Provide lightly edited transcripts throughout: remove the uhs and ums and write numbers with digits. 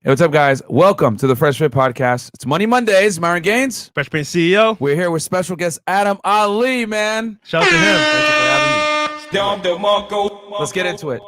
Hey, what's up, guys? Welcome to the Fresh Fit Podcast. It's Money Mondays. Myron Gaines. Fresh Prince CEO. We're here with special guest Adam Ali, man. Shout out to him. Thank you for having me. Let's get into it.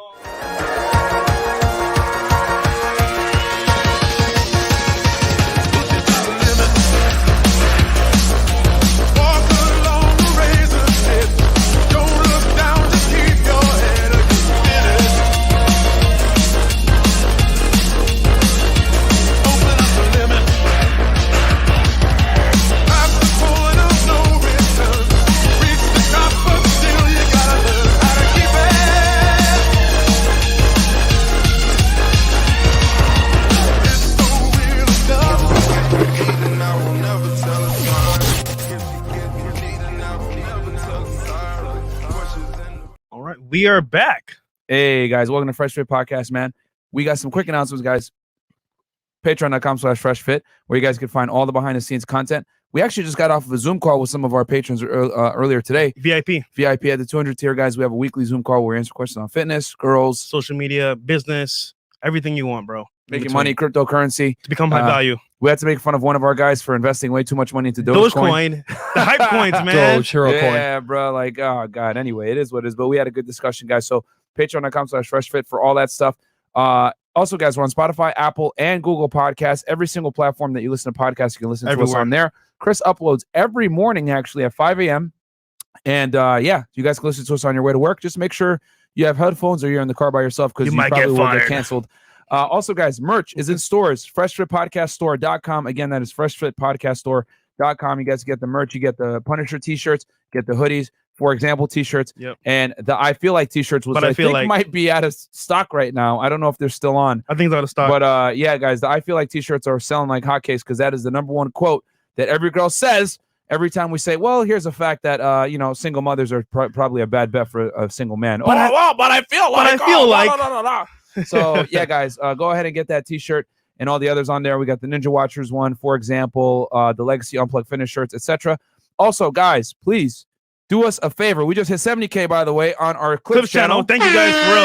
We are back. Hey, guys. Welcome to Fresh Fit Podcast, man. We got some quick announcements, guys. Patreon.com/FreshFit, where you guys can find all the behind-the-scenes content. We actually just got off of a Zoom call with some of our patrons earlier today. VIP at the 200 tier, guys. We have a weekly Zoom call where we answer questions on fitness, girls, social media, business, everything you want, bro. Making money, cryptocurrency. To become high value. We had to make fun of one of our guys for investing way too much money into Dogecoin. The hype coins, man. Yeah, bro. Like, oh, God. Anyway, it is what it is. But we had a good discussion, guys. So patreon.com/FreshFit for all that stuff. Also, guys, we're on Spotify, Apple, and Google Podcasts. Every single platform that you listen to podcasts, you can listen to us on there. Chris uploads every morning, actually, at 5 a.m. And, yeah, you guys can listen to us on your way to work. Just make sure you have headphones or you're in the car by yourself because you probably will get canceled. Also, guys, merch is in stores, freshfitpodcaststore.com. Again, that is freshfitpodcaststore.com. You guys get the merch. You get the Punisher t-shirts, get the hoodies, for example, t-shirts. Yep. And the I Feel Like t-shirts, which I think might be out of stock right now. I don't know if they're still on. I think it's out of stock. But, yeah, guys, the I Feel Like t-shirts are selling like hotcakes because that is the #1 quote that every girl says every time we say, well, here's a fact that, single mothers are probably a bad bet for a single man. But I feel like. So yeah, guys, go ahead and get that t-shirt and all the others on there. We got the Ninja Watchers one, for example, the Legacy Unplugged Fitness shirts, etc. Also, guys, please do us a favor. We just hit 70K, by the way, on our Clips channel. Thank you guys for real,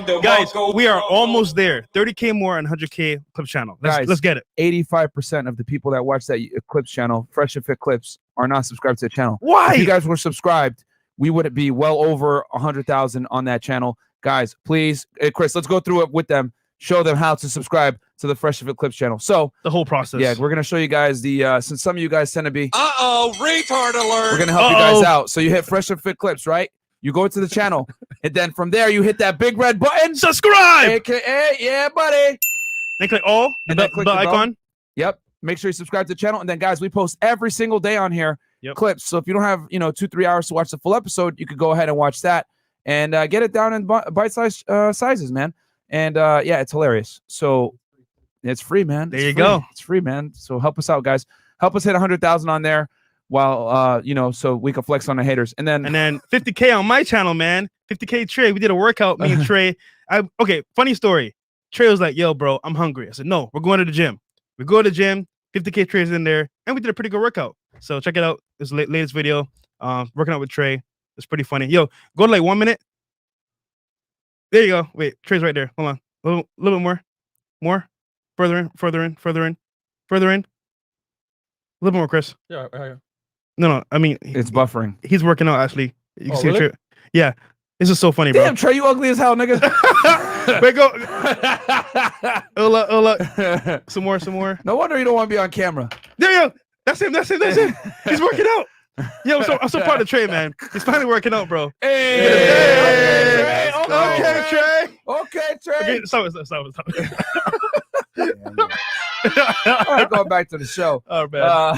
man. Guys, we are almost there. 30K more and 100K Clips channel. Let's get it. 85% of the people that watch that Clips channel, Fresh and Fit Clips, are not subscribed to the channel. Why? If you guys were subscribed, we would be well over 100,000 on that channel. Guys, please, Chris, let's go through it with them. Show them how to subscribe to the Fresh and Fit Clips channel. So the whole process. Yeah, we're gonna show you guys the since some of you guys tend to be retard alert. We're gonna help you guys out. So you hit Fresh and Fit Clips, right? You go to the channel, and then from there you hit that big red button. Subscribe. AKA, yeah, buddy. Then click all and then click the icon. Yep. Make sure you subscribe to the channel, and then guys, we post every single day on here clips. So if you don't have 2-3 hours to watch the full episode, you could go ahead and watch that. And get it down in bite-sized sizes, man. And, yeah, it's hilarious. So it's free, man. There you go. It's free, man. So help us out, guys. Help us hit 100,000 on there while, so we can flex on the haters. And then 50K on my channel, man. 50K Trey. We did a workout, me and Trey. Okay, funny story. Trey was like, yo, bro, I'm hungry. I said, no, we're going to the gym. We go to the gym. 50K Trey's in there. And we did a pretty good workout. So check it out. This latest video. Working out with Trey. It's pretty funny. Yo, go to like 1 minute. There you go. Wait, Trey's right there. Hold on. A little bit more. More. Further in. A little bit more, Chris. Yeah. No. I mean, it's buffering. He's working out, actually. You can see really? Trey. Yeah. This is so funny, bro. Damn, Trey, you ugly as hell, nigga. Wait, go. Hold up. Some more. No wonder you don't want to be on camera. There you go. That's him. He's working out. Yo, I'm so proud of Trey, man. He's finally working out, bro. Hey. Okay, Trey. Okay. Stop. All right, going back to the show. Oh, man.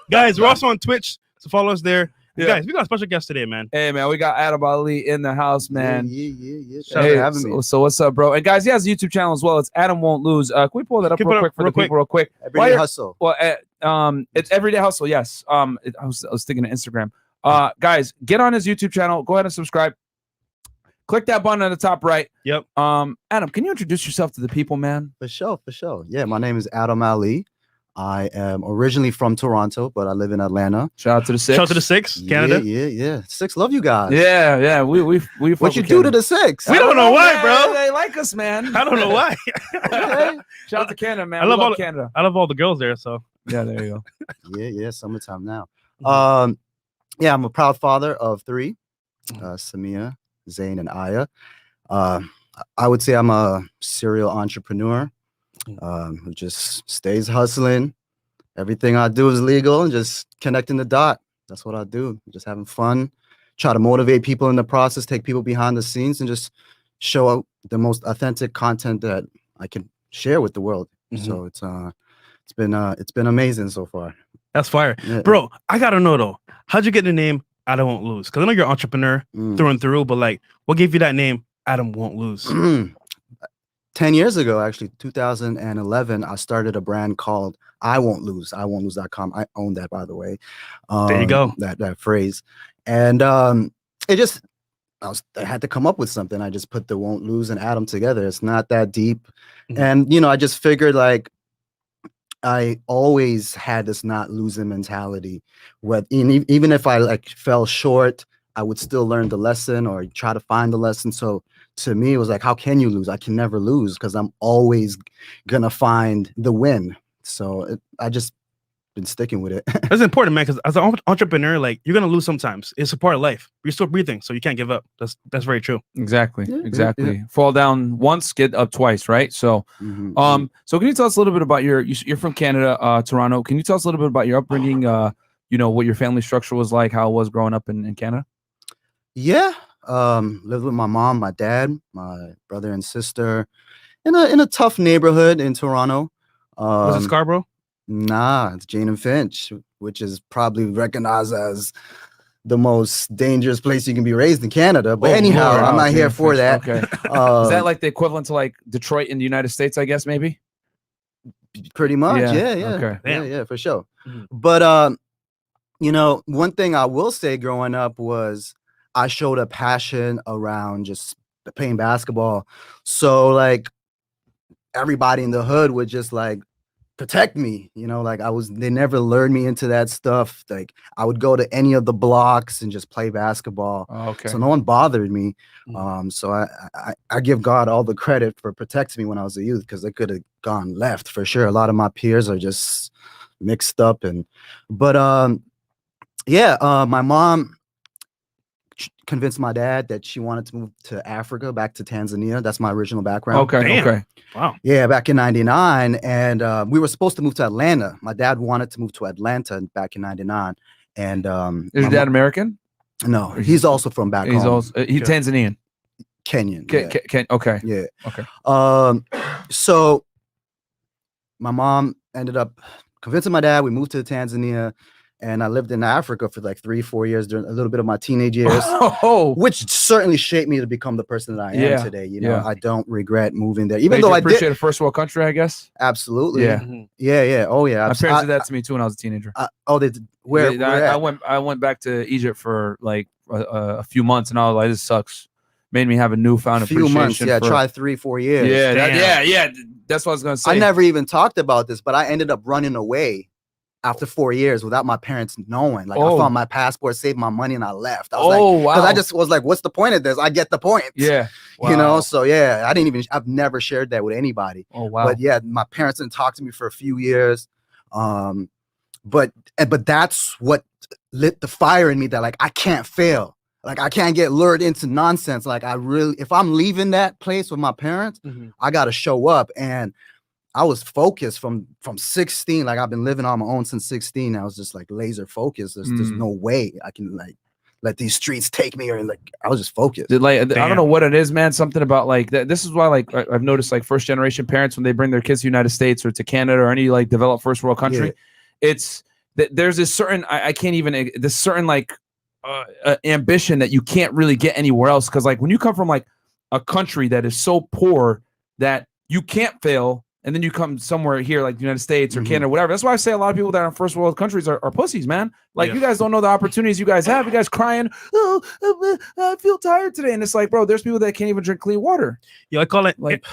Guys, we're also on Twitch, so follow us there. Yeah. Guys, we got a special guest today, man. Hey, man, we got Adam Ali in the house, man. Yeah. Shout out for having me. So what's up, bro? And guys, he has a YouTube channel as well. It's Adam Won't Lose. Can we pull that up real quick for the people real quick? Everyday Hustle. Well, it's Everyday Hustle, yes. I was thinking of Instagram. Guys, get on his YouTube channel. Go ahead and subscribe. Click that button at the top right. Yep. Adam, can you introduce yourself to the people, man? For sure. Yeah, my name is Adam Ali. I am originally from Toronto, but I live in Atlanta. Shout out to the Six. Shout out to the Six, Canada. Yeah. Six, love you guys. Yeah. We What you do to the Six? We don't know why, man. bro. They like us, man. I don't know why. Okay. Shout out to Canada, man. I We love Canada. I love all the girls there. So Yeah, there you go. Yeah, summertime now. Yeah, I'm a proud father of 3, Samia, Zayn, and Aya. I would say I'm a serial entrepreneur who just stays hustling. Everything I do is legal and just connecting the dot. That's what I do. Just having fun, try to motivate people in the process, take people behind the scenes, and just show out the most authentic content that I can share with the world. So it's been amazing so far. that's fire, Yeah. bro. I gotta know though, how'd you get the name Adam Won't Lose? Because I know you're an entrepreneur through and through, but like, what gave you that name, Adam Won't Lose? 10 years ago, actually, 2011, I started a brand called I Won't Lose, iwon'tlose.com. I own that, by the way. There you go. That phrase. And it just, I had to come up with something. I just put the Won't Lose and Adam together. It's not that deep. And, I just figured like, I always had this not losing mentality. Even if I like fell short, I would still learn the lesson or try to find the lesson. So to me, it was like, how can you lose? I can never lose because I'm always gonna find the win. So I just been sticking with it. That's important, man. Because as an entrepreneur, like you're gonna lose sometimes. It's a part of life. You're still breathing, so you can't give up. That's very true. Exactly. Yeah, Exactly. Fall down once, get up twice, right? So, so can you tell us a little bit about you're from Canada, Toronto. Can you tell us a little bit about your upbringing? What your family structure was like, how it was growing up in Canada? Yeah. Lived with my mom, my dad, my brother and sister in a tough neighborhood in Toronto. Was it Scarborough? Nah, it's Jane and Finch, which is probably recognized as the most dangerous place you can be raised in Canada. But anyhow, Lord, I'm not Jane here and for Finch. that. Okay. Is that like the equivalent to like Detroit in the United States, I guess, maybe? Pretty much? Yeah, Yeah. okay. Yeah, for sure. Mhm. But one thing I will say growing up was I showed a passion around just playing basketball. So everybody in the hood would just protect me, they never lured me into that stuff. Like I would go to any of the blocks and just play basketball. Oh, okay. So no one bothered me. So I give God all the credit for protecting me when I was a youth, because it could have gone left for sure. A lot of my peers are just mixed up but my mom convinced my dad that she wanted to move to Africa, back to Tanzania. That's my original background. Okay. Damn. Okay. Wow. Yeah, back in 99. And we were supposed to move to Atlanta. My dad wanted to move to Atlanta back in 99. And Is your dad American? no, he's also from back He's home. also he's Tanzanian. Kenyan. Okay. Yeah. Okay. So my mom ended up convincing my dad. We moved to Tanzania, and I lived in Africa for 3-4 years during a little bit of my teenage years, Oh, which certainly shaped me to become the person that I am Yeah, today. yeah. I don't regret moving there, even made though you I appreciate did. a first world country, I guess. Absolutely. Yeah. Yeah. Oh yeah. My parents did that to me too when I was a teenager. They did. Where? Yeah, I went back to Egypt for a few months, and I was like, this sucks. Made me have a newfound a few months. appreciation. Yeah. for, Try 3-4 years. Yeah. That's what I was gonna say. I never even talked about this, but I ended up running away after 4 years without my parents knowing. I found my passport, saved my money, and I left. I was wow. Because I just was like, what's the point of this? I get the point. Yeah. Wow. So yeah, I've never shared that with anybody. Oh wow. But yeah, my parents didn't talk to me for a few years. But that's what lit the fire in me, that I can't fail. I can't get lured into nonsense. If I'm leaving that place with my parents, I gotta show up. And I was focused from 16. I've been living on my own since 16. I was just laser focused. There's no way I can let these streets take me, or I was just focused. I don't know what it is, man. Something about that. This is why I've noticed first generation parents, when they bring their kids to the United States or to Canada or any developed first world country, it's there's this certain I can't even this certain ambition that you can't really get anywhere else, because when you come from a country that is so poor that you can't fail, and then you come somewhere here like the United States or Mhm. Canada, whatever. That's why I say a lot of people that are in first world countries are pussies, man. Like you guys don't know the opportunities you guys have. You guys crying, I feel tired today, and it's like, bro, there's people that can't even drink clean water. Yeah, I call it Like-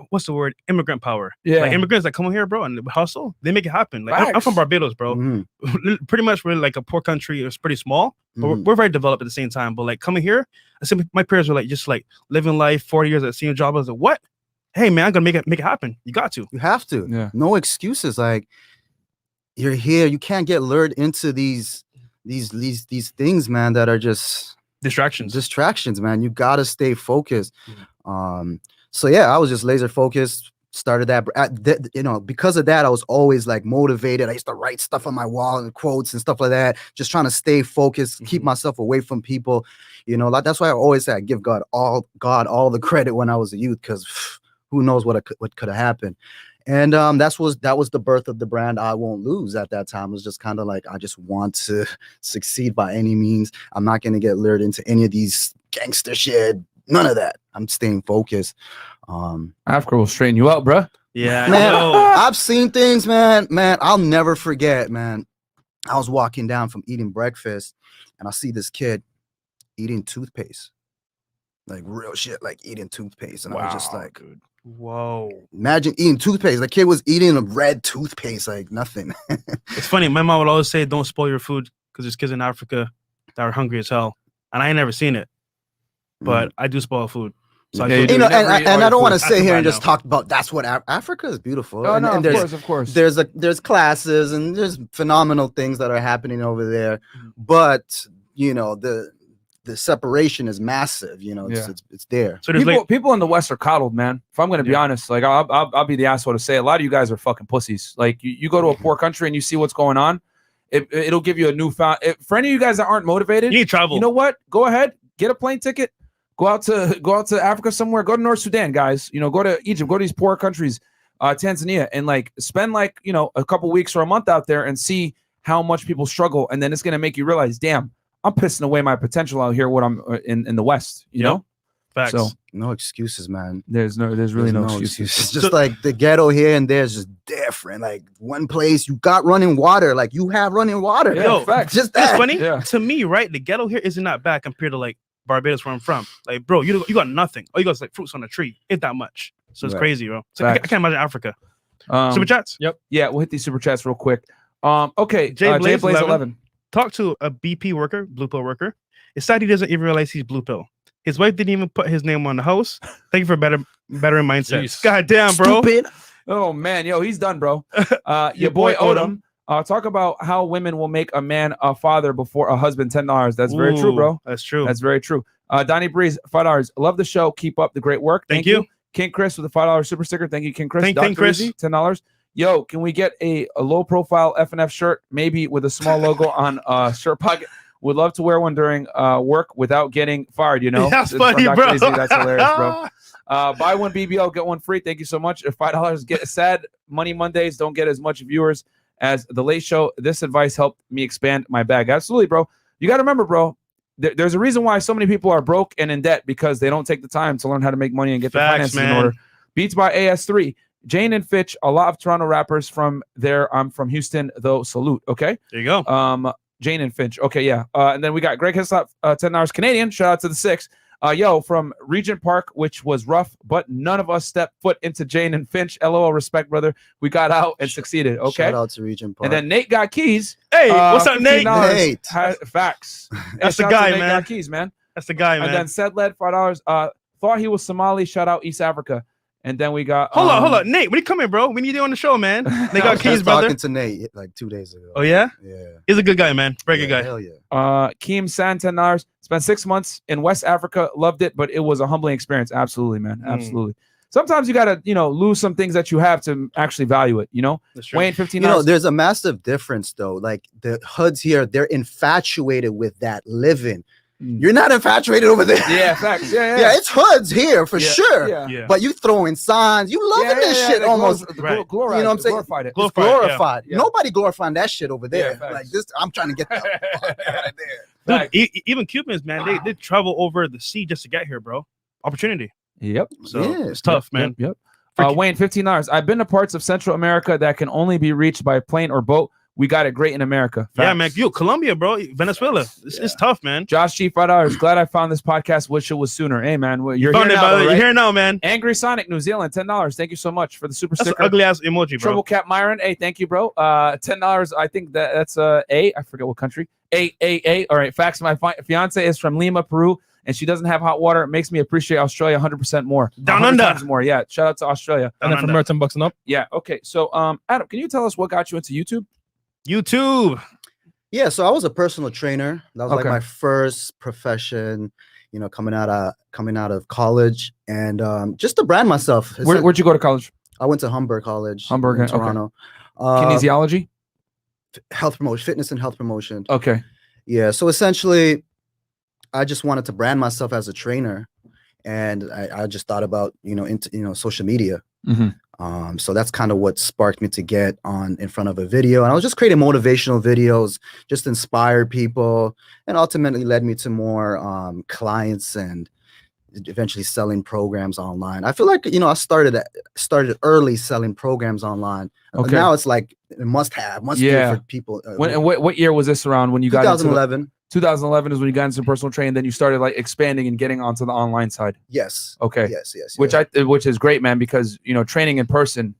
what's the word? Immigrant power. Yeah. Like immigrants that come here, bro, and hustle, they make it happen. Like I'm from Facts. Barbados, bro. Mhm. Pretty much we're like a poor country. It's pretty small, but Mhm. we're very developed at the same time. But like coming here, I said my parents were like just like living life 40 years at the same job. I was like, what? Hey man, I'm gonna make it happen. You got to. You have to. Yeah. No excuses. Like you're here. You can't get lured into these things, man, that are just distractions, man. You gotta stay focused. So yeah, I was just laser focused. Started that, because of that, I was always like motivated. I used to write stuff on my wall and quotes and stuff like that, just trying to stay focused, keep myself away from people. Like that's why I always say I give God all the credit when I was a youth, because who knows what could have happened. And that was the birth of the brand I Won't Lose. At that time, it was just kind of like, I just want to succeed by any means. I'm not going to get lured into any of these gangster shit. None of that. I'm staying focused. Africa will straighten you out, bro. Yeah, Man, yo. I've seen things, man. I'll never forget, man. I was walking down from eating breakfast and I see this kid eating toothpaste. Like real shit, like eating toothpaste. And I was just like, dude. Whoa. imagine eating toothpaste. The kid was eating a red toothpaste, like nothing. It's funny. My mom would always say, "Don't spoil your food," because there's kids in Africa that are hungry as hell, and I ain't never seen it, but I do spoil food. So Yeah, I you feel- do. and Never eat all I your don't want to food. sit here and That's just talk about that's what Africa is beautiful. Oh, and, no, and of course. there's classes and there's phenomenal things that are happening over there, but the separation is massive. It's there. So there's People in the West are coddled, man. If I'm gonna be honest, like I'll be the asshole to say, a lot of you guys are fucking pussies. Like you go to a poor country and you see what's going on, it'll give you a newfound. For any of you guys that aren't motivated, you need travel. you know what? Go ahead, get a plane ticket, go out to Africa somewhere, go to North Sudan, guys. Go to Egypt, go to these poor countries, Tanzania, and like spend like a couple weeks or a month out there and see how much people struggle, and then it's gonna make you realize, damn, I'm pissing away my potential out here. What I'm in the West, you know. Facts. So No excuses, man. there's really no excuses. It's just like the ghetto here and there is just different. Like one place you got running water, like you have running water. Yeah, Yo, facts. Just That's that. funny. Yeah. To me, right? The ghetto here isn't that bad compared to like Barbados, where I'm from. Like, bro, you got nothing. All you got is like fruits on a tree. If that much. So it's Right. crazy, bro. So I Facts. can't imagine Africa. Super chats. Yep. Yeah, we'll hit these super chats real quick. Okay. Jay Blaze 11. Talk to a BP worker, blue pill worker. It's sad he doesn't even realize he's blue pill. His wife didn't even put his name on the house. Thank you for better mindset. Jeez. God damn, bro. Stupid. Oh man, yo, he's done, bro. Your boy Odom. Talk about how women will make a man a father before a husband $10. That's very true, bro. That's true. That's very true. Donnie Breeze, $5. Love the show. Keep up the great work. Thank you. King Chris with a $5 super sticker. Thank you, King Chris. Thank Dr. Chris. Easy, $10. Yo, can we get a low profile F&F shirt, maybe with a small logo on shirt pocket? Would love to wear one during work without getting fired. That's It's funny, from Dr. bro. Easy. That's hilarious, bro. Buy one BBL, get one free. Thank you so much. If $5, get sad. Money Mondays don't get as much viewers as the Late Show. This advice helped me expand my bag. Absolutely, bro. You got to remember, bro. There's a reason why so many people are broke and in debt, because they don't take the time to learn how to make money and get their finances in order. Beats by AS3. Jane and Fitch, a lot of Toronto rappers from there. I'm from Houston, though. Salute. Okay. There you go. Jane and Finch. Okay, yeah. And then we got Greg Hislop, $10 Canadian. Shout out to the 6. Yo, from Regent Park, which was rough, but none of us stepped foot into Jane and Finch. LOL, respect, brother. We got out and succeeded. Okay. Shout out to Regent Park. And then Nate got keys. Hey, what's up, Nate? $15. Nate. Facts. That's the Shout out to guy, Nate man. Got keys, man. That's the guy, man. And then said led $5. Thought he was Somali. Shout out East Africa. And then we got hold on, Nate. When you come in, bro? We need you on the show, man. They got I was keys, just brother. talking to Nate like 2 days ago. Oh yeah, Yeah. he's a good guy, man. Very good guy. Hell yeah. Keem San, $10. Spent 6 months in West Africa. Loved it, but it was a humbling experience. Absolutely, man. Absolutely. Sometimes you gotta, lose some things that you have to actually value it. That's true. Wayne, $15. There's a massive difference though. Like the hoods here, they're infatuated with that living. You're not infatuated over there. Yeah, facts. Yeah. Yeah, it's hoods here for sure. Yeah. Yeah. But you throwing signs, you loving this shit they almost. Right. Glorified, You know what I'm saying? Glorified it. Glor- It's Glorified, glorified. yeah. Nobody glorifying that shit over there. Yeah, facts. Like this, I'm trying to get the fuck out of there. Dude, even Cubans, man, they travel over the sea just to get here, bro. Opportunity. Yep. So Yeah. it's tough, man. Yep. Wayne, $15. I've been to parts of Central America that can only be reached by plane or boat. We got it great in America. Facts. Yeah, man. Yo, Colombia, bro. Venezuela. It's tough, man. Josh G, $5. Glad I found this podcast. Wish it was sooner. Hey, man. You're Found here it, now, brother. right? You're here now, man. Angry Sonic, New Zealand, $10. Thank you so much for the super That's an sticker. ugly ass emoji, bro. Trouble Cap Myron, hey, thank you, bro. $10. I think that's A. I forget what country. A. All right. Facts. My fiance is from Lima, Peru, and she doesn't have hot water. It makes me appreciate Australia 100% more. Down under. Times more. Yeah. Shout out to Australia. Down And then from under. $10 and up. Yeah. Okay. So, Adam, can you tell us what got you into YouTube? YouTube. Yeah, so I was a personal trainer. That was like Okay. my first profession, you know, coming out of college, and just to brand myself. Where'd you go to college? I went to Humber College, Hamburg, in okay. Toronto. Kinesiology. Health promotion, fitness and health promotion. Okay. Yeah, so essentially, I just wanted to brand myself as a trainer, and I just thought about social media. Mm-hmm. So that's kind of what sparked me to get on in front of a video, and I was just creating motivational videos, just inspire people, and ultimately led me to more clients and eventually selling programs online. I feel like I started early selling programs online. Okay. Now it's like a must do for people. What year was this around when you got into 2011. 2011 is when you got into personal training. Then you started like expanding and getting onto the online side. Yes. Okay. Yes. Which is great, man, because training in person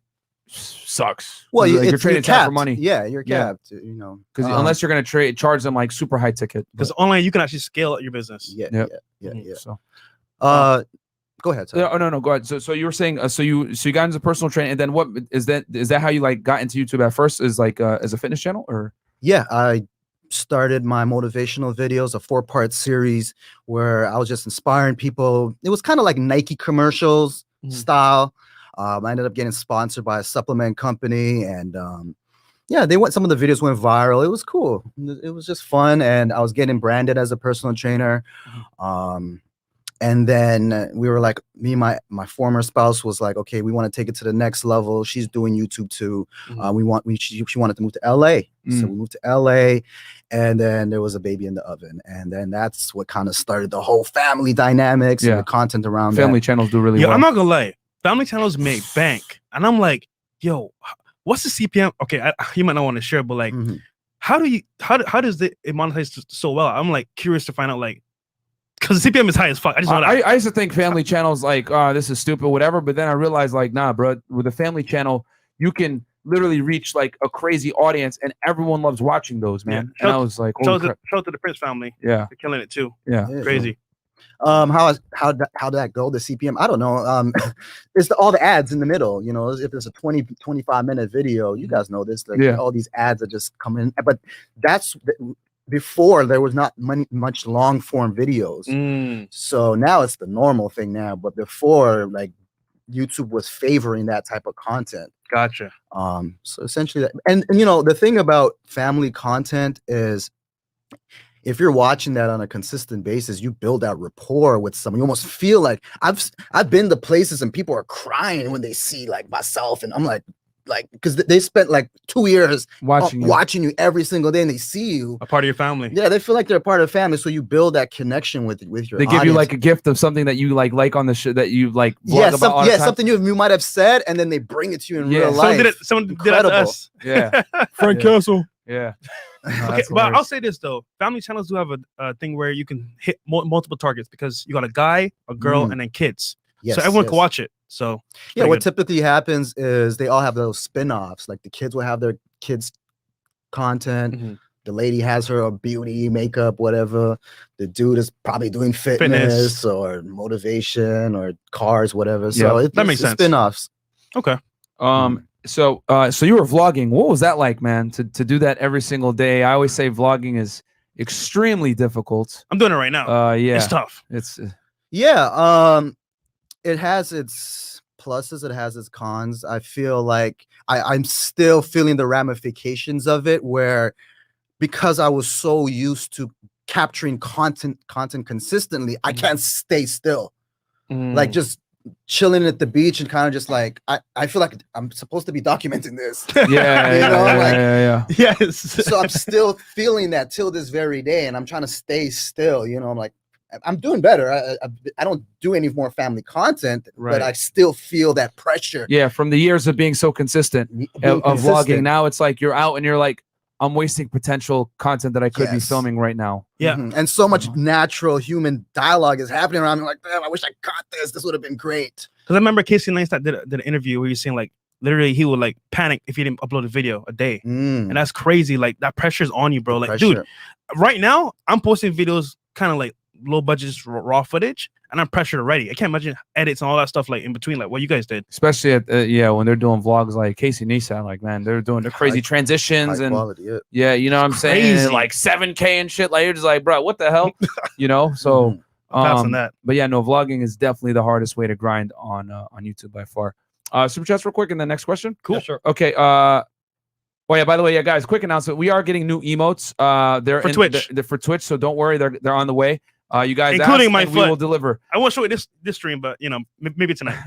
sucks. Well, like, you're it's trading time for money. Yeah, you're Yeah. capped. Because unless you're gonna charge them like super high ticket. Because online, you can actually scale out your business. Yeah. Yep. Yeah. So Go ahead. Sorry. no, go ahead. So you were saying so you got into personal training, and then what is that how you like got into YouTube at first? Is like as a fitness channel or? Yeah, I started my motivational videos, a 4-part series where I was just inspiring people. It was kind of like Nike commercials style. I ended up getting sponsored by a supplement company, and some of the videos went viral. It was cool. It was just fun, and I was getting branded as a personal trainer. And then we were like, me and my former spouse was like, okay, we want to take it to the next level. She's doing YouTube too. She wanted to move to LA. So we moved to LA, and then there was a baby in the oven. And then that's what kind of started the whole family dynamics and the content around family that. channels do really well. I'm not gonna lie. Family channels make bank. And I'm like, yo, what's the CPM? Okay, you might not want to share, but like, how does it monetize so well? I'm like curious to find out, like, because the CPM is high as fuck. I just want I used to think family channels like, oh, this is stupid, whatever. But then I realized, like, nah, bro, with a family channel, you can literally reach like a crazy audience, and everyone loves watching those, man. Yeah. And I was like, shout holy crap. out to the Prince family. Yeah, They're killing it too. yeah. Crazy. How did that go? The CPM? I don't know. It's all the ads in the middle. If it's a 25 minute video, you guys know this. Like, all these ads are just coming. But that's before there was not much long form videos. So now it's the normal thing now. But before, like, YouTube was favoring that type of content. Gotcha. So essentially that, and the thing about family content is, if you're watching that on a consistent basis, you build that rapport with someone. You almost feel like I've been to places and people are crying when they see like myself, and I'm like because they spent like 2 years watching you every single day, and they see you A part of your family. Yeah, they feel like they're a part of the family. So you build that connection with your. They give you like a gift of something that you like on the shit that you like. Vlog about all the time. Something you might have said, and then they bring it to you in real life. Someone did it to us. Yeah, Frank Castle. yeah. Okay, but I'll say this though: family channels do have a thing where you can hit multiple targets because you got a guy, a girl, and then kids. Yes, so everyone can watch it. So yeah, what typically happens is they all have those spin-offs. Like the kids will have their kids content. The lady has her beauty, makeup, whatever. The dude is probably doing fitness or motivation or cars, whatever. So that makes sense. Spin-offs. Okay. So you were vlogging. What was that like, man? To do that every single day? I always say vlogging is extremely difficult. I'm doing it right now. Yeah, it's tough. It's it has its pluses, it has its cons. I feel like I'm still feeling the ramifications of it, where because I was so used to capturing content consistently, I can't stay still. Like just chilling at the beach and kind of just like I feel like I'm supposed to be documenting this. Yeah. Yes. So I'm still feeling that till this very day, and I'm trying to stay still. I'm like, I'm doing better. I don't do any more family content, but I still feel that pressure. Yeah, from the years of being so consistent of vlogging. Now it's like you're out and you're like, I'm wasting potential content that I could be filming right now. Yeah. And so much natural human dialogue is happening around me. Like, damn, I wish I caught this. This would have been great. Because I remember Casey Neistat did an interview where he's saying like, literally he would like panic if he didn't upload a video a day. And that's crazy. Like that pressure's on you, bro. Like, dude, right now I'm posting videos kind of like low budget raw footage, and I'm pressured already. I can't imagine edits and all that stuff like in between, like what you guys did. Especially at when they're doing vlogs like Casey Neistat, like man, they're doing the crazy transitions and quality, you know what I'm saying, like 7K and shit. Like you're just like, bro, what the hell, you know? So pass on that. But yeah, no, vlogging is definitely the hardest way to grind on YouTube by far. Super chats real quick, and the next question. Cool. Yeah, sure. Okay. Oh yeah, by the way, guys, quick announcement. We are getting new emotes. They're for Twitch. They're for Twitch, so don't worry, they're on the way. You guys, including my foot, we will deliver. I won't show it this stream, but you know, maybe tonight.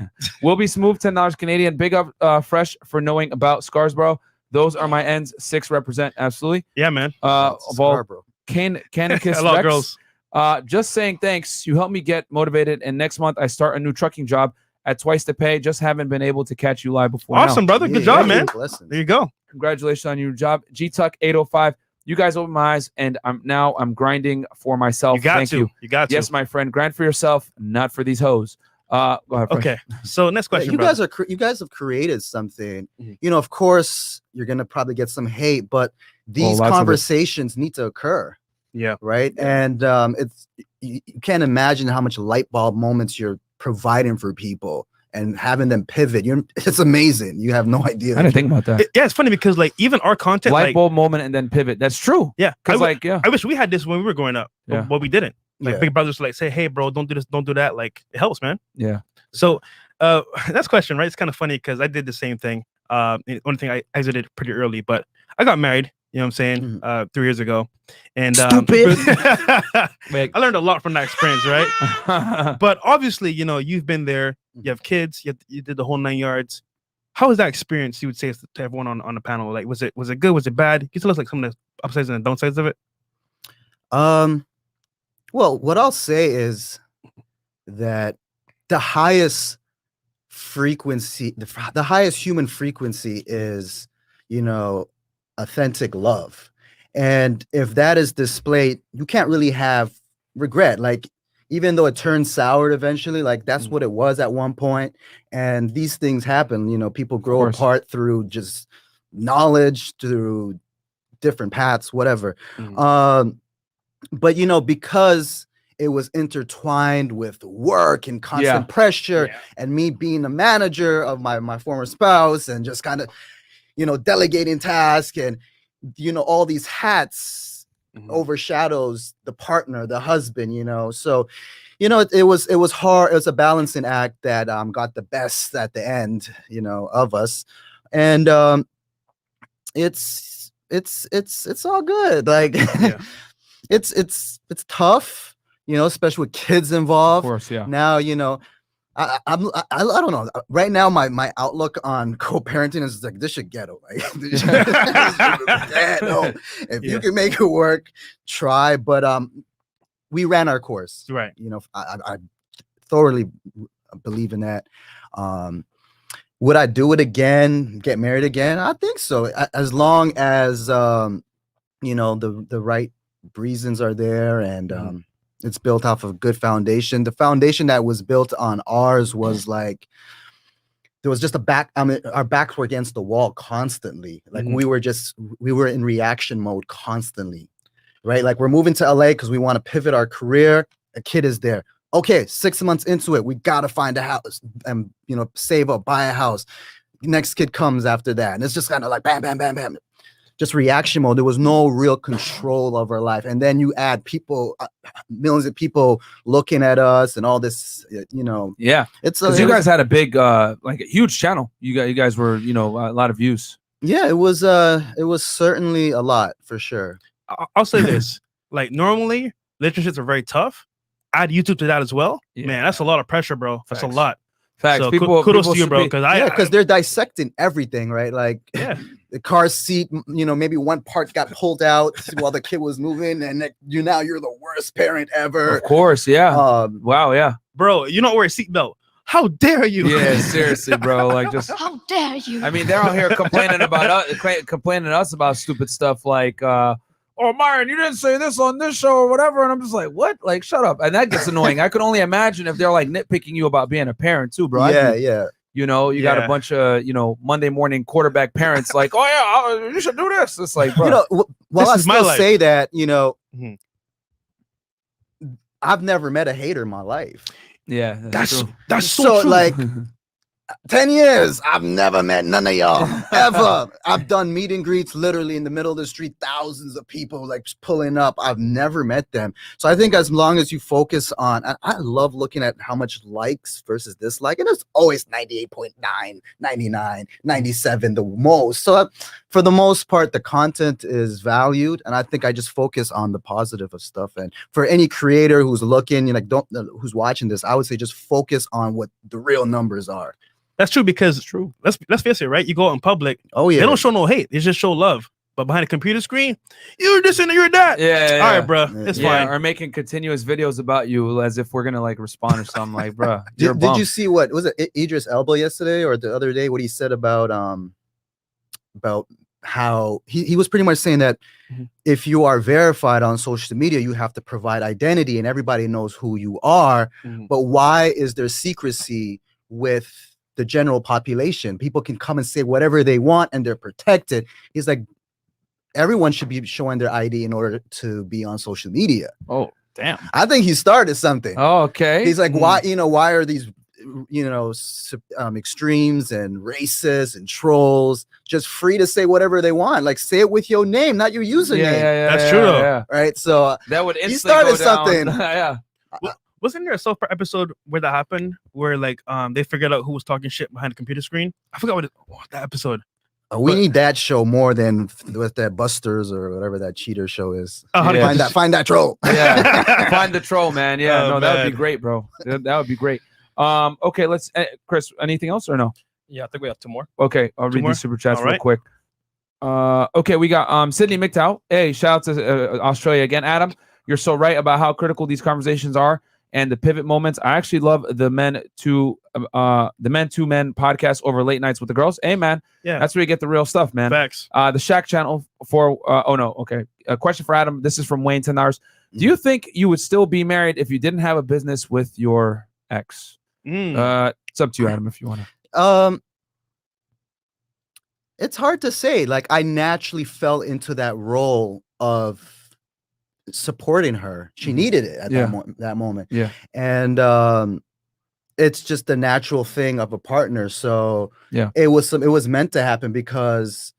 We'll be smooth $10 Canadian. Big up, Fresh for knowing about Scarsbro. Those are my ends. 6 represent absolutely. Yeah, man. Scarborough. Canicus a lot of Rex. girls. Just saying thanks. You helped me get motivated, and next month I start a new trucking job at twice the pay. Just haven't been able to catch you live before. Awesome, now. brother. Good job, man. There you go. Congratulations on your job, GTuck 805. You guys open my eyes, and I'm grinding for myself. Thank you. You got to. Yes, my friend. Grind for yourself, not for these hoes. Go ahead. Fresh. Okay. So next question. You guys have created something. You know, of course, you're gonna probably get some hate, but these conversations need to occur. Yeah. Right. And it's you can't imagine how much light bulb moments you're providing for people. And having them pivot, it's amazing. You have no idea. I didn't think about that. Yeah, it's funny because like even our content, light bulb moment and then pivot. That's true. Yeah, because I wish we had this when we were growing up, but we didn't. Like big brothers like say, hey, bro, don't do this, don't do that. Like it helps, man. Yeah. So, that's question, right? It's kind of funny because I did the same thing. The only thing I exited pretty early, but I got married. You know what I'm saying? 3 years ago, and stupid. I learned a lot from that experience, right? But obviously, you know, you've been there. You have kids. You did the whole 9 yards. How was that experience? You would say to everyone on the panel, like, was it good? Was it bad? Can you tell us like some of the upsides and the downsides of it? Well, what I'll say is that the highest frequency, the highest human frequency is, you know, authentic love. And if that is displayed, you can't really have regret. Like, even though it turns sour eventually, like that's what it was at one point. And these things happen, you know, people grow apart through just knowledge, through different paths, whatever. But, you know, because it was intertwined with work and constant pressure and me being a manager of my former spouse and just kind of, you know, delegating tasks and, you know, all these hats overshadows the partner, the husband, you know. So, you know, it was hard. It was a balancing act that got the best at the end, you know, of us. And it's all good. Like it's tough, you know, especially with kids involved. Of course, yeah. Now, you know, I don't know. Right now, my outlook on co-parenting is like, this should ghetto. Like, if you can make it work, try. But we ran our course, right? You know, I thoroughly believe in that. Would I do it again? Get married again? I think so, as long as you know, the right reasons are there and it's built off of a good foundation. The foundation that was built on ours was like, there was just our backs were against the wall constantly. Like we were in reaction mode constantly, right? Like we're moving to LA because we want to pivot our career. A kid is there. Okay, 6 months into it, we got to find a house and, you know, save up, buy a house. Next kid comes after that. And it's just kind of like bam, bam, bam, bam. Just reaction mode. There was no real control of our life. And then you add people, millions of people looking at us and all this, you know. Yeah. Because you guys had a big, like a huge channel. You guys were, you know, a lot of views. Yeah, it was certainly a lot for sure. I'll say this, like normally relationships are very tough. Add YouTube to that as well. Yeah. Man, that's a lot of pressure, bro. That's a lot. Facts. So kudos to you, bro. Because they're dissecting everything, right? Like, the car seat, maybe one part got pulled out while the kid was moving, and you're the worst parent ever. Of course, yeah. Wow, yeah. Bro, you don't wear a seatbelt. How dare you? Yeah, seriously, bro. Like, just How dare you? I mean, they're out here complaining about us, complaining to us about stupid stuff like, oh, Myron, you didn't say this on this show or whatever. And I'm just like, what? Like, shut up. And that gets annoying. I could only imagine if they're like nitpicking you about being a parent too, bro. Yeah. You got a bunch of, Monday morning quarterback parents like, oh, yeah, you should do this. It's like, bro. While I still say that, Mm-hmm. I've never met a hater in my life. Yeah. That's true. so true. Like 10 years, I've never met none of y'all ever. I've done meet and greets literally in the middle of the street, thousands of people like just pulling up. I've never met them. So I think as long as you focus on, I love looking at how much likes versus dislike, and it's always 98.9, 99, 97 the most. So for the most part, the content is valued, and I think I just focus on the positive of stuff. And for any creator who's looking, who's watching this, I would say just focus on what the real numbers are. That's true, because true. Let's face it, right? You go out in public. Oh yeah. They don't show no hate. They just show love. But behind a computer screen, you're this and you're that. Yeah. All right, bro. It's fine. Or making continuous videos about you as if we're gonna like respond or something. Like, bro. Did you see what was it? Idris Elba yesterday or the other day? What he said about how he was pretty much saying that if you are verified on social media, you have to provide identity and everybody knows who you are. But why is there secrecy with the general population? People can come and say whatever they want and they're protected. He's like, everyone should be showing their ID in order to be on social media. Oh, damn. I think he started something. Oh, okay. He's like, why are these, extremes and racists and trolls just free to say whatever they want? Like, say it with your name, not your username. Yeah, that's true though. Yeah. Right. So that would he started something. Yeah. Wasn't there a South Park episode where that happened, where like they figured out who was talking shit behind the computer screen? I forgot what that episode. We need that show more than with that Busters or whatever that cheater show is. Find that troll. Yeah, find the troll, man. Yeah, Oh, that would be great, bro. That would be great. Okay, let's Chris. Anything else or no? Yeah, I think we have 2 more. Okay, I'll read more? these super chats All real right. quick. Okay, we got Sydney McDowell. Hey, shout out to Australia again, Adam. You're so right about how critical these conversations are and the pivot moments. I actually love the Men to Men podcast over late nights with the girls. Hey, man, Yeah, that's where you get the real stuff, man. facts. The Shaq channel for a question for Adam. This is from Wayne $10. Do you think you would still be married if you didn't have a business with your ex? It's up to you, Adam, if you want to. It's hard to say. Like, I naturally fell into that role of supporting her. She needed it at that moment. Yeah. And it's just the natural thing of a partner. So yeah, it was meant to happen because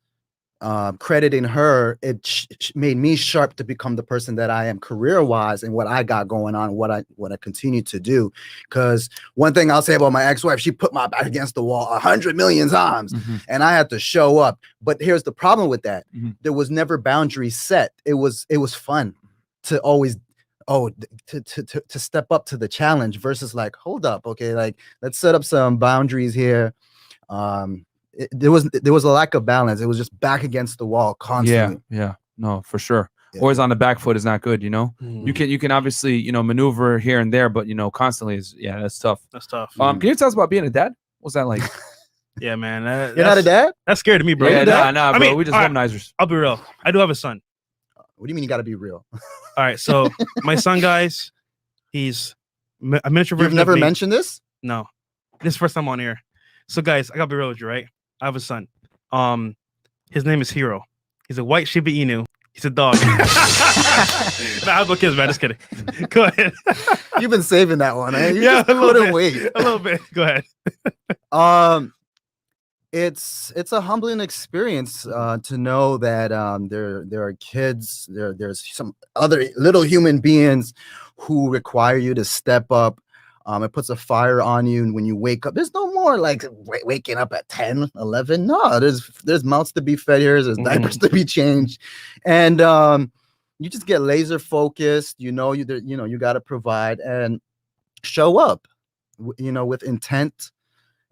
crediting her, it made me sharp to become the person that I am career-wise and what I got going on, what I continue to do. Because one thing I'll say about my ex-wife, she put my back against the wall 100 million times, and I had to show up. But here's the problem with that: there was never boundaries set. It was fun to always to step up to the challenge versus like, hold up, okay, like let's set up some boundaries here. There was a lack of balance. It was just back against the wall constantly. Yeah, no, for sure. Always on the back foot is not good. You can obviously maneuver here and there, but constantly is that's tough. That's tough. Can you tell us about being a dad? What's that like? Yeah, man. You're not a dad? That scared me, bro. Yeah, nah, bro. I mean, we just all right, womanizers. I'll be real. I do have a son. What do you mean you got to be real? All right, so my son, guys, he's a miniature version. You've never of me. mentioned this? No, this is the first time on here. So, guys, I gotta be real with you, right? I have a son. His name is Hero. He's a white Shiba Inu. He's a dog. Nah, I have no kids, man. Just kidding. Go ahead. You've been saving that one, eh? You Yeah, just a little couldn't bit. wait. A little bit. Go ahead. It's a humbling experience to know that there are kids, there's some other little human beings who require you to step up. It puts a fire on you, and when you wake up, there's no more like waking up at 10, 11. No, there's mouths to be fed here, there's diapers to be changed, and you just get laser focused. You got to provide and show up, with intent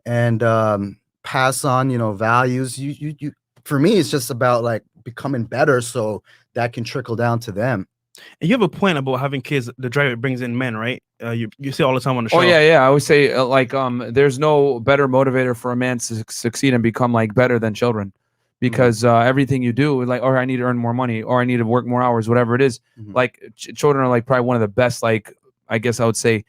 and pass on values. You for me, it's just about like becoming better so that can trickle down to them. And you have a point about having kids. The drive it brings in men, right? You see all the time on the show. Oh yeah. I always say there's no better motivator for a man to succeed and become like better than children, because everything you do, like, or I need to earn more money, or I need to work more hours, whatever it is. Like children are like probably one of the best, like, I guess I would say,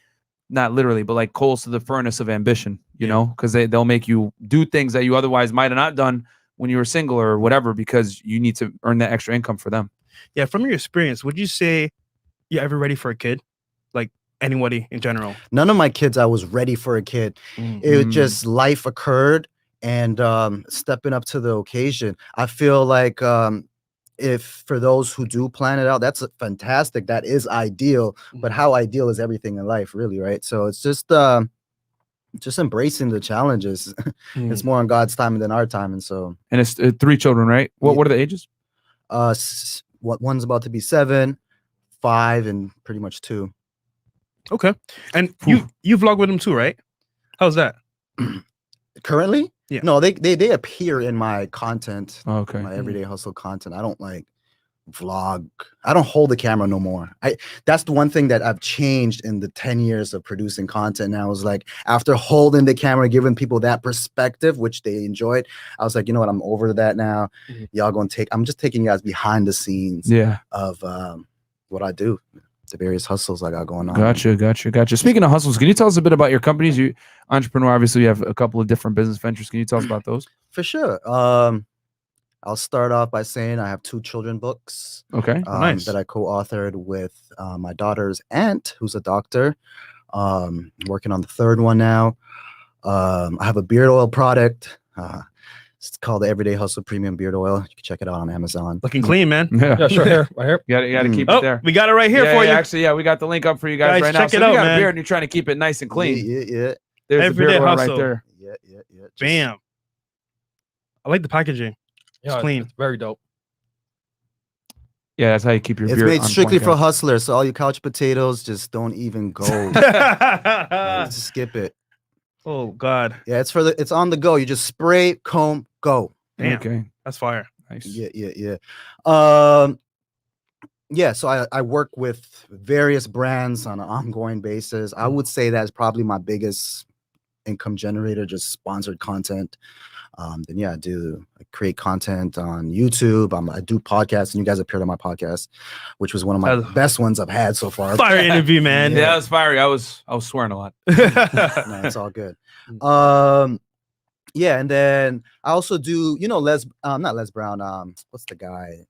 not literally, but like coals to the furnace of ambition, you know, because they'll make you do things that you otherwise might have not done when you were single or whatever, because you need to earn that extra income for them. Yeah, from your experience, would you say you're ever ready for a kid? Like anybody in general? None of my kids, I was ready for a kid. It was just life occurred and stepping up to the occasion. I feel like if for those who do plan it out, that's fantastic. That is ideal. But how ideal is everything in life, really, right? So it's just embracing the challenges. It's more on God's timing than our timing. So, and it's 3 children, right? What are the ages? One's about to be 7, 5, and pretty much 2. Okay. And you vlog with them too, right? How's that? Currently? Yeah. No, they appear in my content. Okay. My everyday hustle content. I don't like vlog. I don't hold the camera no more. That's the one thing that I've changed in the 10 years of producing content. Now is like, after holding the camera, giving people that perspective, which they enjoyed, I was like, you know what, I'm over that now. Y'all gonna I'm just taking you guys behind the scenes of what I do, the various hustles I got going on. Gotcha. Speaking of hustles, can you tell us a bit about your companies? You entrepreneur, obviously you have a couple of different business ventures. Can you tell us about those? For sure. I'll start off by saying I have 2 children books. Okay. Nice. That I co-authored with my daughter's aunt, who's a doctor. Working on the 3rd one now. I have a beard oil product. It's called the Everyday Hustle Premium Beard Oil. You can check it out on Amazon. Looking clean, man. Yeah, sure. Here, right here. You gotta keep it there. We got it right here for you. Actually, we got the link up for you guys right now. Check So it you out, got man. a beard and you're trying to keep it nice and clean. Yeah. There's Everyday the beard oil hustle. right there. Yeah. Bam. I like the packaging. Yeah, It's clean. It's very dope. Yeah, that's how you keep your It's beard made on strictly point, for guys. hustlers. So all you couch potatoes, just don't even go. Just skip it. Oh God. Yeah, it's on the go. You just spray, comb, go. Damn. Okay. That's fire. Nice. Yeah. So I work with various brands on an ongoing basis. I would say that's probably my biggest income generator, just sponsored content. Then I create content on YouTube. I do podcasts, and you guys appeared on my podcast, which was one of my best ones I've had so far. Fire interview, man. Yeah, that was fiery. I was swearing a lot. No, it's all good. And then I also do, not Les Brown. What's the guy?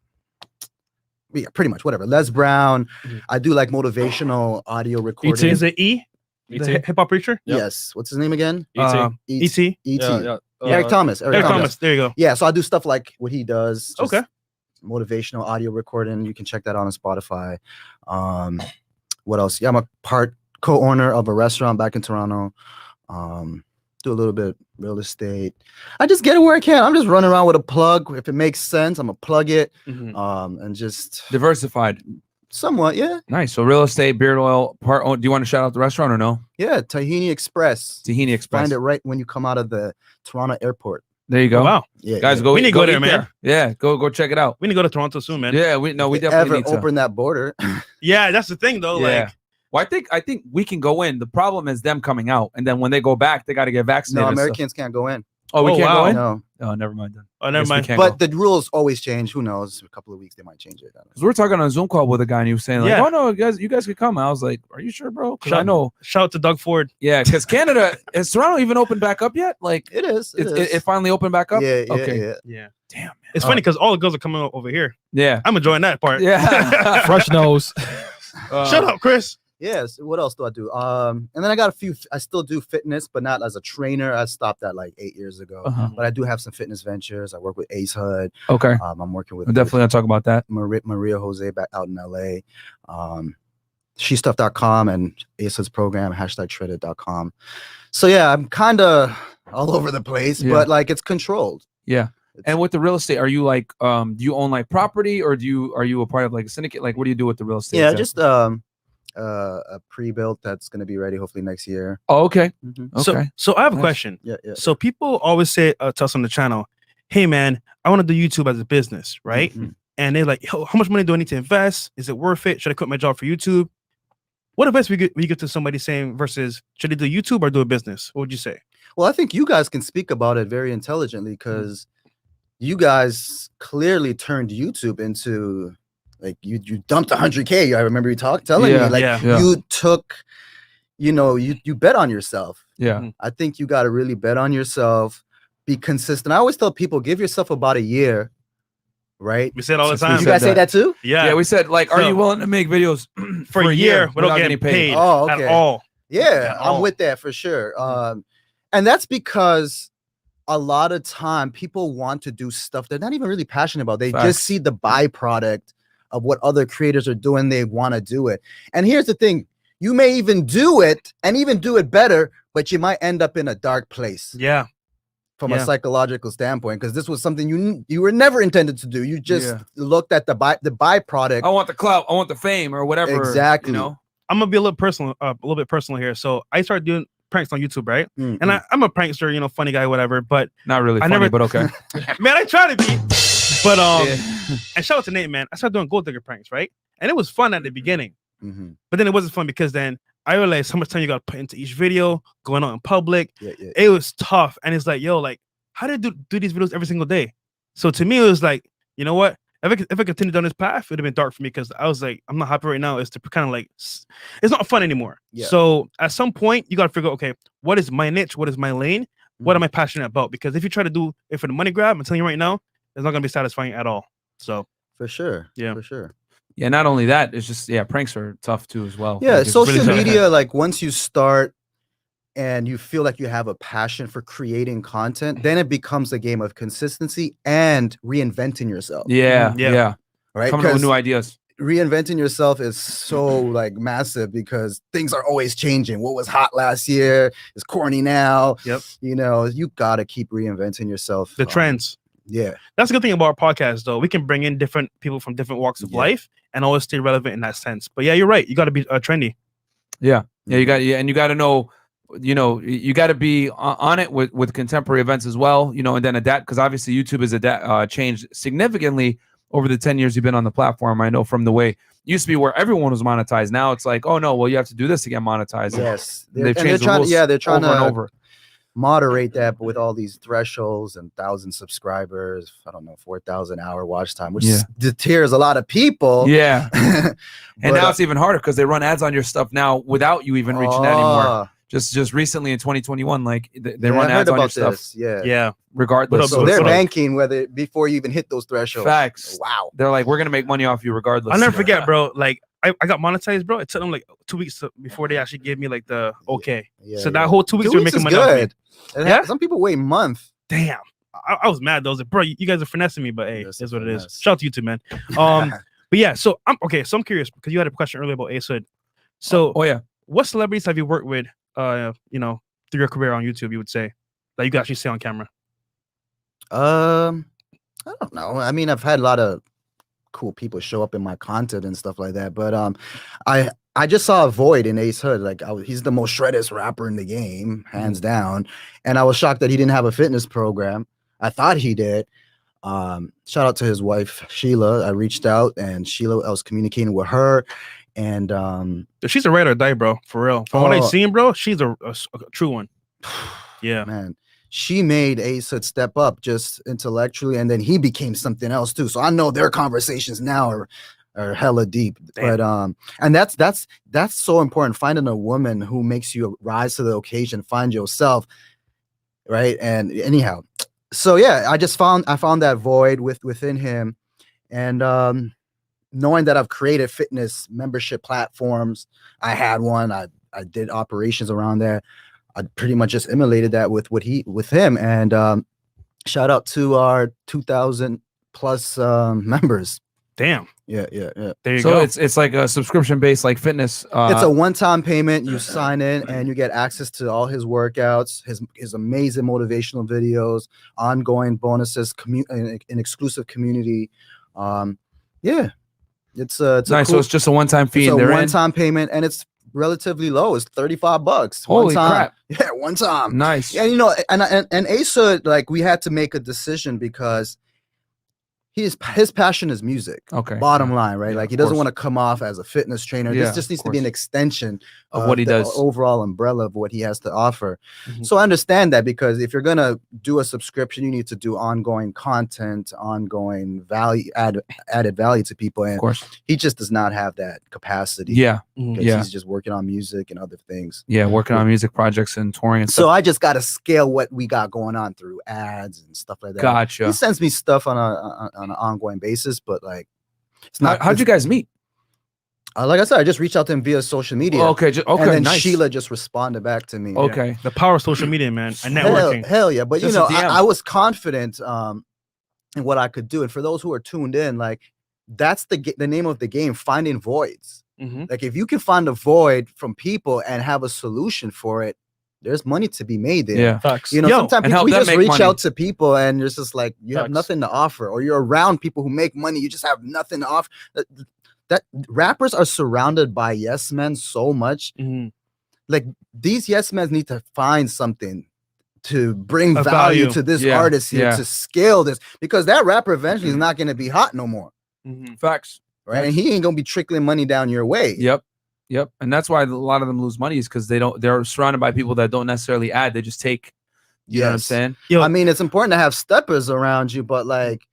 Yeah, pretty much whatever. Les Brown. I do like motivational audio recording. Is it E? The hip hop preacher? Yep. Yes. What's his name again? E.T. Yeah. Eric Thomas. Eric Thomas. There you go. Yeah. So I do stuff like what he does. just Okay. Motivational audio recording. You can check that out on Spotify. What else? Yeah, I'm a part co-owner of a restaurant back in Toronto. Do a little bit of real estate. I just get it where I can. I'm just running around with a plug. If it makes sense, I'm gonna plug it. And just Diversified. somewhat, yeah. Nice. So real estate, beard oil, do you want to shout out the restaurant or no? Yeah, Tahini Express. Tahini Express. Find it right when you come out of the Toronto airport. There you go. Oh, wow. Yeah, Guys, yeah. go. We need to go there, eat man. Yeah, go check it out. We need to go to Toronto soon, man. Yeah, we If definitely ever need to. open that border. Yeah, that's the thing though. Yeah. Like, Well, I think we can go in. The problem is them coming out, and then when they go back, they got to get vaccinated. No, and stuff. Americans can't go in. Oh, we Oh, can't wow. go in. No, Oh, never mind then. oh, never Guess we mind. can't but go. the rules always change. Who knows? A couple of weeks they might change it. I don't know. Because we're talking on a Zoom call with a guy, and he was saying like, Yeah. "Oh no, you guys could come." I was like, "Are you sure, bro?" Because I know, Shout out to Doug Ford. yeah, because Canada has Toronto even opened back up yet? Like, It is. it finally opened back up. Yeah, Okay. Yeah. Damn, man. It's funny because all the girls are coming over here. Yeah, I'm enjoying that part. yeah. Fresh nose. Shut up, Chris. Yes. What else do I do? And then I got a few. I still do fitness, but not as a trainer. I stopped that like 8 years ago. Uh-huh. But I do have some fitness ventures. I work with Ace Hud. Okay, I'm working with we're definitely gonna talk about that. Maria Jose back out in LA. Shestuff.com and Ace Hud's program, #shredded.com. So yeah, I'm kind of all over the place, Yeah. but like it's controlled. Yeah. And with the real estate, are you like, do you own like property, or are you a part of like a syndicate? Like, what do you do with the real estate? Yeah, Is that- just a pre-built that's going to be ready hopefully next year. Oh, okay. Mhm. Okay. So I have a Nice. question. Yeah. So people always say to us on the channel, hey man, I want to do YouTube as a business, right? Mhm. And they're like, how much money do I need to invest? Is it worth it? Should I quit my job for YouTube? What advice we get to somebody saying versus should they do YouTube or do a business? What would you say? Well, I think you guys can speak about it very intelligently because you guys clearly turned YouTube into like you dumped 100K. I remember you telling me like you took, you bet on yourself. Yeah. I think you got to really bet on yourself, be consistent. I always tell people, give yourself about a year, right? We say it all the time. You guys say that too? Yeah. Yeah, we said like, are you willing to make videos for a year without getting paid at all? Yeah, I'm with that for sure. And that's because a lot of time people want to do stuff they're not even really passionate about. They just see the byproduct of what other creators are doing. They want to do it. And here's the thing. You may even do it and even do it better, but you might end up in a dark place. Yeah. From a psychological standpoint, because this was something you were never intended to do. You just looked at the byproduct. I want the clout. I want the fame or whatever. Exactly. I'm gonna be a little bit personal here. So I started doing pranks on YouTube, right? And I'm a prankster, funny guy, whatever. But not really funny, but okay. Man, I try to be. But and shout out to Nate, man. I started doing gold digger pranks, right? And it was fun at the beginning, but then it wasn't fun because then I realized how much time you got to put into each video, going out in public. It was tough, and it's like, yo, like, how did I do these videos every single day? So to me, it was like, you know what? If I continued down this path, it would have been dark for me because I was like, I'm not happy right now. It's to kind of like, it's not fun anymore. So at some point, you got to figure out, okay, what is my niche? What is my lane? What am I passionate about? Because if you try to do it for the money grab, I'm telling you right now, it's not going to be satisfying at all. So for sure. Yeah. For sure. Yeah, not only that, it's just pranks are tough too as well. Yeah, like, social media, like once you start and you feel like you have a passion for creating content, then it becomes a game of consistency and reinventing yourself. Yeah. Right? Coming up with new ideas. Reinventing yourself is so like massive because things are always changing. What was hot last year is corny now. Yep. You gotta keep reinventing yourself. The trends. Yeah. That's a good thing about our podcast, though. We can bring in different people from different walks of life and always stay relevant in that sense. But yeah, you're right. You got to be trendy. Yeah. Yeah, you got to know, you got to be on it with contemporary events as well, and then adapt, because obviously YouTube has changed significantly over the 10 years you've been on the platform. I know from the way it used to be where everyone was monetized. Now it's like, oh no, well, you have to do this to get monetized. Yes. They've changed the rules they're trying over to and over. Moderate that with all these thresholds and 1,000 subscribers, I don't know, 4,000 hour watch time, which deters a lot of people. Yeah. And now it's even harder because they run ads on your stuff now without you even reaching that anymore. Just recently in 2021, like they run ads on your stuff. Yeah. Regardless. So they're banking before you even hit those thresholds. Facts. Wow. They're like, we're gonna make money off you regardless. I'll never forget, bro. Like I got monetized, bro. It took them like 2 weeks before they actually gave me like the okay. So that whole 2 weeks were making money off me. Yeah. Some people wait a month. Damn. I was mad though. I was like, bro, you guys are finessing me, but hey, it's what it is. Shout out to you too, man. But yeah, so I'm curious because you had a question earlier about Ace Hood. So what celebrities have you worked with through your career on YouTube, you would say, that you can actually see on camera? I don't know. I mean, I've had a lot of cool people show up in my content and stuff like that, but I just saw a void in Ace Hood. Like he's the most shreddest rapper in the game, hands down. And I was shocked that he didn't have a fitness program. I thought he did. Shout out to his wife, Sheila. I reached out and Sheila, I was communicating with her. And she's a ride or die, bro. For real. From what I've seen, bro, she's a true one. Yeah. Man. She made Ace Hood step up just intellectually, and then he became something else too. So I know their conversations now are hella deep. Damn. But and that's so important. Finding a woman who makes you rise to the occasion, find yourself, right? And anyhow, so yeah, I found that void within him, and knowing that I've created fitness membership platforms, I had one. I did operations around there. I pretty much just emulated that with him, and shout out to our 2,000 plus members. Damn. Yeah. There you go. So it's like a subscription based like fitness. It's a one-time payment. You sign in and you get access to all his workouts, his amazing motivational videos, ongoing bonuses, an exclusive community. Yeah. It's nice. Cool, so it's just a one-time fee. It's a one-time payment, and it's relatively low. It's $35. Holy one time. crap. Yeah, one time. Nice. Yeah, you know, and Asa, like, we had to make a decision because his passion is music. Okay. Bottom line, right? Yeah, like, he of doesn't course. want to come off as a fitness trainer. Yeah, This just needs of to be an course. extension Of what he the does. overall umbrella of what he has to offer. Mhm. So I understand that, because if you're gonna do a subscription, you need to do ongoing content, ongoing added value to people, Of and course. he just does not have that capacity. Yeah. Mhm. 'cause Yeah. he's just working on music and other things. Yeah. Working on music projects and touring and So stuff. I just got to scale what we got going on through ads and stuff like that. Gotcha. He sends me stuff on an ongoing basis, but like, it's not. How'd you guys meet? Like I said, I just reached out to him via social media. Okay. Okay. And then Nice. Sheila just responded back to me. Okay. The power of social media, man, and Hell, networking. hell yeah. But Just you a know, DM. I was confident in what I could do. And for those who are tuned in, like, that's the name of the game, finding voids. Mhm. Like, if you can find a void from people and have a solution for it, there's money to be made there. Yeah. Facts. You know, Yo, sometimes and help we them just make reach money. out to people and it's just like, you have Facts. nothing to offer, or you're around people who make money. You just have nothing to offer. That rappers are surrounded by yes men so much. Mhm. Like, these yes men need to find something to bring A value value. to this Yeah, artist here, yeah. to scale this, because that rapper eventually is not going to be hot no more, Mhm. Facts. right? And he ain't going to be trickling money down your way. Yep. Yep. And that's why a lot of them lose money, is because they're surrounded by people that don't necessarily add. They just take, you know what I'm Yes. saying? Yo, I mean, it's important to have steppers around you, but like,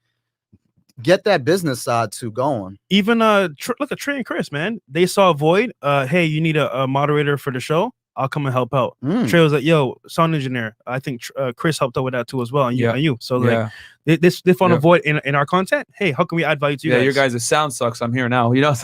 get that business side too going. even look at Trey and Chris, man. They saw a void. Hey, you need a moderator for the show? I'll come and help out. Mm. Trey was like, yo, sound engineer. I think Chris helped out with that too as well. And you, Yeah. and you. So like, Yeah. they found Yeah. a void in our content. Hey, how can we add value to you Yeah. guys? Your guys' sound sucks. I'm here now. You know?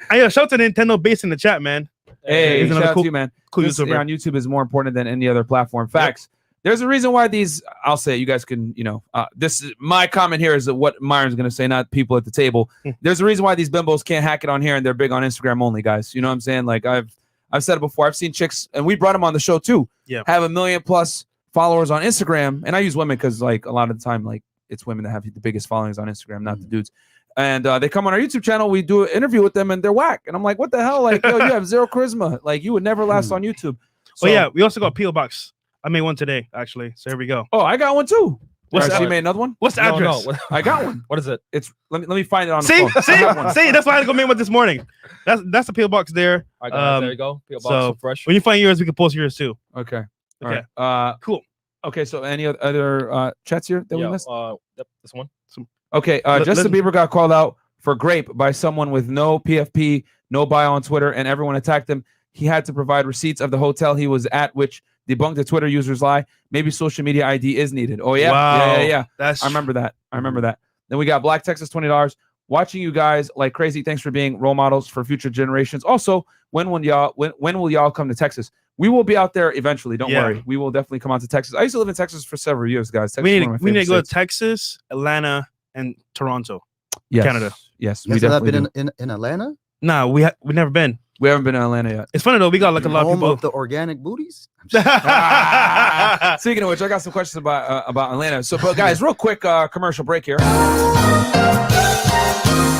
Hey, shout out to Nintendo Base in the chat, man. Hey, He's shout another out to you, man. Cool This YouTuber. on YouTube is more important than any other platform. Facts. There's a reason why these, I'll say it, you guys can, you know, this is my comment here, is that what Myron's going to say, not people at the table. There's a reason why these bimbos can't hack it on here, and they're big on Instagram only, guys. You know what I'm saying? Like, I've said it before. I've seen chicks, and we brought them on the show too, have 1 million+ followers on Instagram. And I use women because, like, a lot of the time, like, it's women that have the biggest followings on Instagram, not the dudes. And they come on our YouTube channel, we do an interview with them, and they're whack. And I'm like, what the hell? Like, yo, you have zero charisma. Like, you would never last on YouTube. So, Oh yeah, we also got P.O. Box. I made one today, actually. So here we go. Oh, I got one too. What's Alright, so that? you made another one? What's the No, address? no. I got one. What is it? It's let me find it on the See, phone. I have one. see, that's why I had to go make one this morning. That's the P.O. Box there. I got it. There Um, you go. P.O. box so so fresh. When you find yours, we can post yours too. Okay. All Okay. right. Cool. Okay. So any other chats here that we Yeah, missed? yep, this one. Okay. let- Justin let- Bieber got called out for grape by someone with no PFP, no bio on Twitter, and everyone attacked him. He had to provide receipts of the hotel he was at, which debunked the Twitter user's lie. Maybe social media ID is needed. Oh yeah. Wow. Yeah. That's I remember that. Then we got Black Texas $20. Watching you guys like crazy. Thanks for being role models for future generations. Also, when will y'all come to Texas? We will be out there eventually. Don't Yeah. worry. We will definitely come out to Texas. I used to live in Texas for several years, guys. Texas we is need one of my we need to favorite go to states. Texas, Atlanta, and Toronto. Yes. Canada. Yes, You we guys have definitely been do. in Atlanta? Nah, we've never been. We haven't been to Atlanta yet. It's funny though. We got like a lot of Home people. of the organic booties? Speaking of which, I got some questions about Atlanta. So, but guys, real quick commercial break here.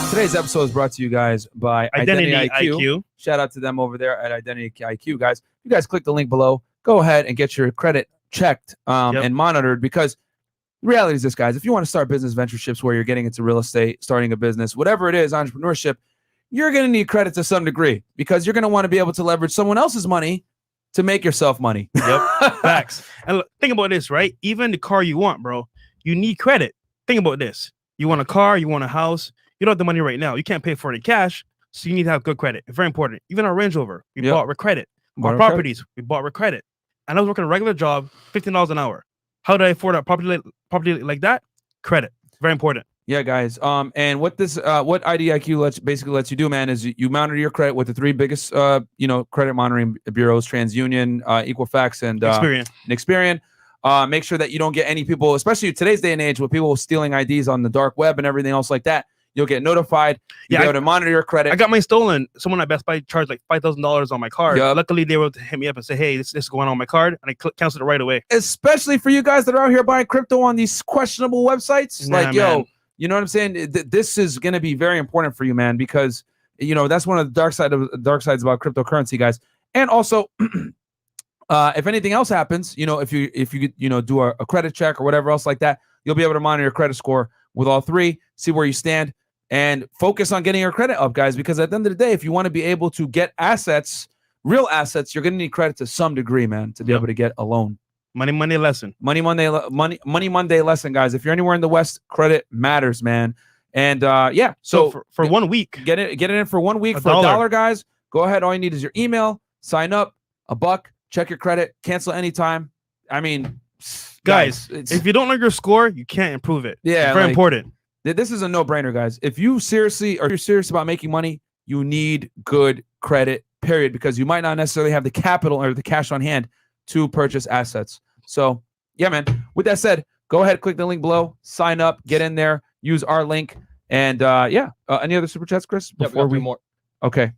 Today's episode is brought to you guys by IdentityIQ. Shout out to them over there at IdentityIQ, guys. You guys click the link below. Go ahead and get your credit checked and monitored, because the reality is this, guys. If you want to start business ventureships where you're getting into real estate, starting a business, whatever it is, entrepreneurship, you're going to need credit to some degree, because you're going to want to be able to leverage someone else's money to make yourself money. Yep. Facts. And look, think about this, right? Even the car you want, bro, you need credit. Think about this. You want a car, you want a house. You don't have the money right now. You can't pay for it in cash, so you need to have good credit. It's very important. Even our Range Rover, we Yep. bought with credit. Bought Our with credit. properties, we bought with credit. And I was working a regular job, $15 an hour. How did I afford a property like that? Credit. Very important. Yeah, guys. And what IDIQ basically lets you do, man, is you monitor your credit with the three biggest, credit monitoring bureaus: TransUnion, Equifax, and Experian. Make sure that you don't get any people, especially today's day and age, with people stealing IDs on the dark web and everything else like that. You'll get notified. You'll be able to monitor your credit. I got mine stolen. Someone at Best Buy charged like $5,000 on my card. Yep. Luckily, they were able to hit me up and say, "Hey, this is going on my card," and I canceled it right away. Especially for you guys that are out here buying crypto on these questionable websites. Nah, like, yo, man. you know what I'm saying? This is going to be very important for you, man, because that's one of the dark sides about cryptocurrency, guys. And also, if anything else happens, if you do a credit check or whatever else like that, you'll be able to monitor your credit score with all three, see where you stand, and focus on getting your credit up, guys. Because at the end of the day, if you want to be able to get real assets, you're going to need credit to some degree, man, to be able to get a loan. Money Monday lesson, guys. If you're anywhere in the West, credit matters, man. And so for 1 week, get it in for 1 week for $1, guys. Go ahead. All you need is your email, sign up, $1, check your credit, cancel anytime. I mean, guys, if you don't know your score, you can't improve it. Yeah, it's very important. This is a no-brainer, guys. If you're serious about making money, you need good credit, period, because you might not necessarily have the capital or the cash on hand to purchase assets. So, yeah, man. With that said, go ahead, click the link below, sign up, get in there, use our link, and any other super chats, Chris? Before we more. Okay.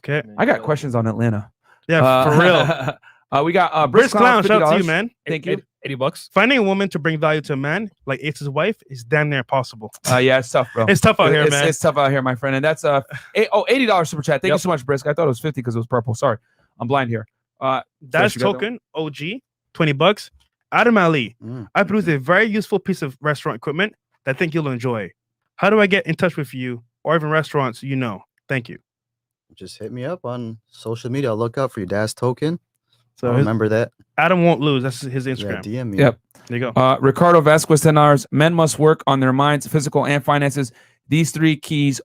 I got questions on Atlanta. Yeah, for real. We got Brisk Clown. Shout out to you, man. Thank you. $80. Finding a woman to bring value to a man like Ace's wife is damn near impossible. Yeah, it's tough, bro. It's tough out here, man. It's tough out here, my friend. And that's $80 super chat. Thank you so much, Brisk. I thought it was 50 because it was purple. Sorry, I'm blind here. Dash Token OG, $20. Adam Ali, I produced a very useful piece of restaurant equipment that I think you'll enjoy. How do I get in touch with you or even restaurants you know? Thank you. Just hit me up on social media. I'll look out for your Dash Token. So remember that. Adam won't lose. That's his Instagram. Yeah, DM me. Yep. There you go. Ricardo Vasquez, $10. Men must work on their minds, physical, and finances. These 3 keys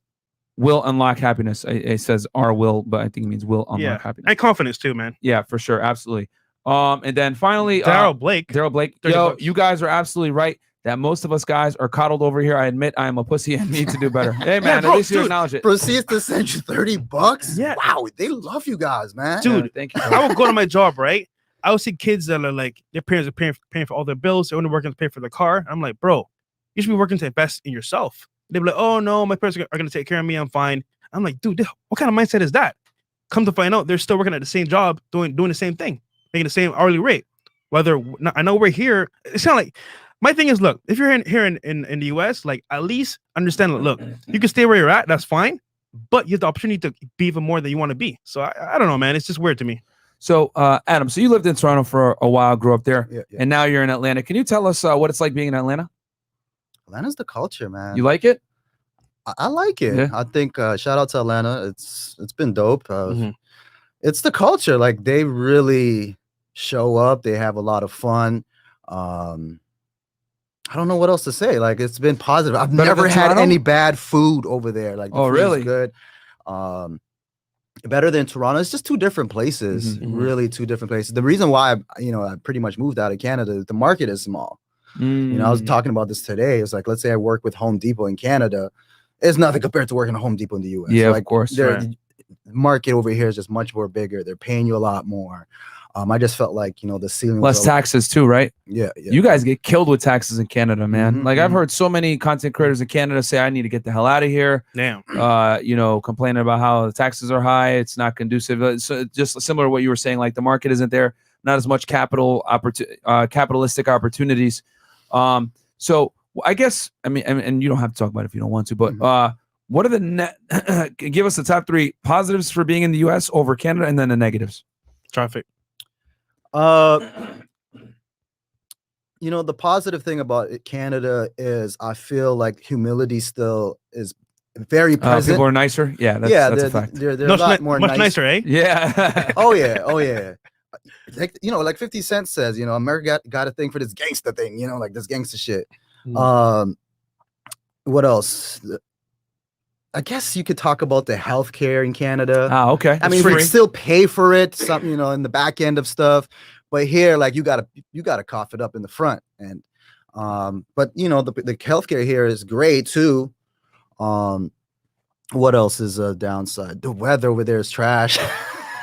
will unlock happiness. It says "our will," but I think it means will unlock happiness. And confidence too, man. Yeah, for sure, absolutely. And then finally, Daryl Blake. Yo, you guys are absolutely right that most of us guys are coddled over here. I admit I am a pussy and need to do better. Hey, man, at least you acknowledge it. Proceeds to send you $30. Yeah. Wow, they love you guys, man. Dude, thank you. I would go to my job, right? I would see kids that are like, their parents are paying for all their bills. They're only working to pay for the car. I'm like, bro, you should be working to invest in yourself. They'd be like, oh, no, my parents are going to take care of me. I'm fine. I'm like, dude, what kind of mindset is that? Come to find out, they're still working at the same job, doing the same thing, making the same hourly rate. I know we're here. It's kind of like, my thing is, look, if you're here in the US, like, at least understand, look, you can stay where you're at. That's fine. But you have the opportunity to be even more than you want to be. So I don't know, man. It's just weird to me. So, Adam, so you lived in Toronto for a while, grew up there, yeah. And now you're in Atlanta. Can you tell us what it's like being in Atlanta? Atlanta's the culture, man. You like it? I like it. Yeah. I think shout out to Atlanta. It's been dope. It's the culture. Like, they really show up. They have a lot of fun. I don't know what else to say. Like, it's been positive. I've never had any bad food over there. Like, the really? Good. Better than Toronto. It's just 2 different places. Really 2 different places. The reason why I pretty much moved out of Canada is the market is small. I was talking about this today. It's like, let's say I work with Home Depot in Canada. It's nothing compared to working at Home Depot in the US. Yeah, like, of course. The market over here is just much more bigger. They're paying you a lot more. I just felt like, the ceiling was less taxes too, right? Yeah. You guys get killed with taxes in Canada, man. Like, I've heard so many content creators in Canada say, I need to get the hell out of here. Damn. Complaining about how the taxes are high. It's not conducive. So just similar to what you were saying, like, the market isn't there, not as much capitalistic opportunities. So I guess, and you don't have to talk about it if you don't want to, but what are the give us the top 3 positives for being in the US over Canada, and then the negatives. Traffic. The positive thing about Canada is I feel like humility still is very present. People are nicer. Yeah, that's a fact. They're a lot more much nicer, eh? Yeah. Oh yeah. Like 50 Cent says, America got a thing for this gangster thing, like this gangster shit. What else? I guess you could talk about the healthcare in Canada. Okay. I mean, we still pay for it, something, in the back end of stuff. But here, like, you gotta cough it up in the front. And but the healthcare here is great too. What else is a downside? The weather over there is trash.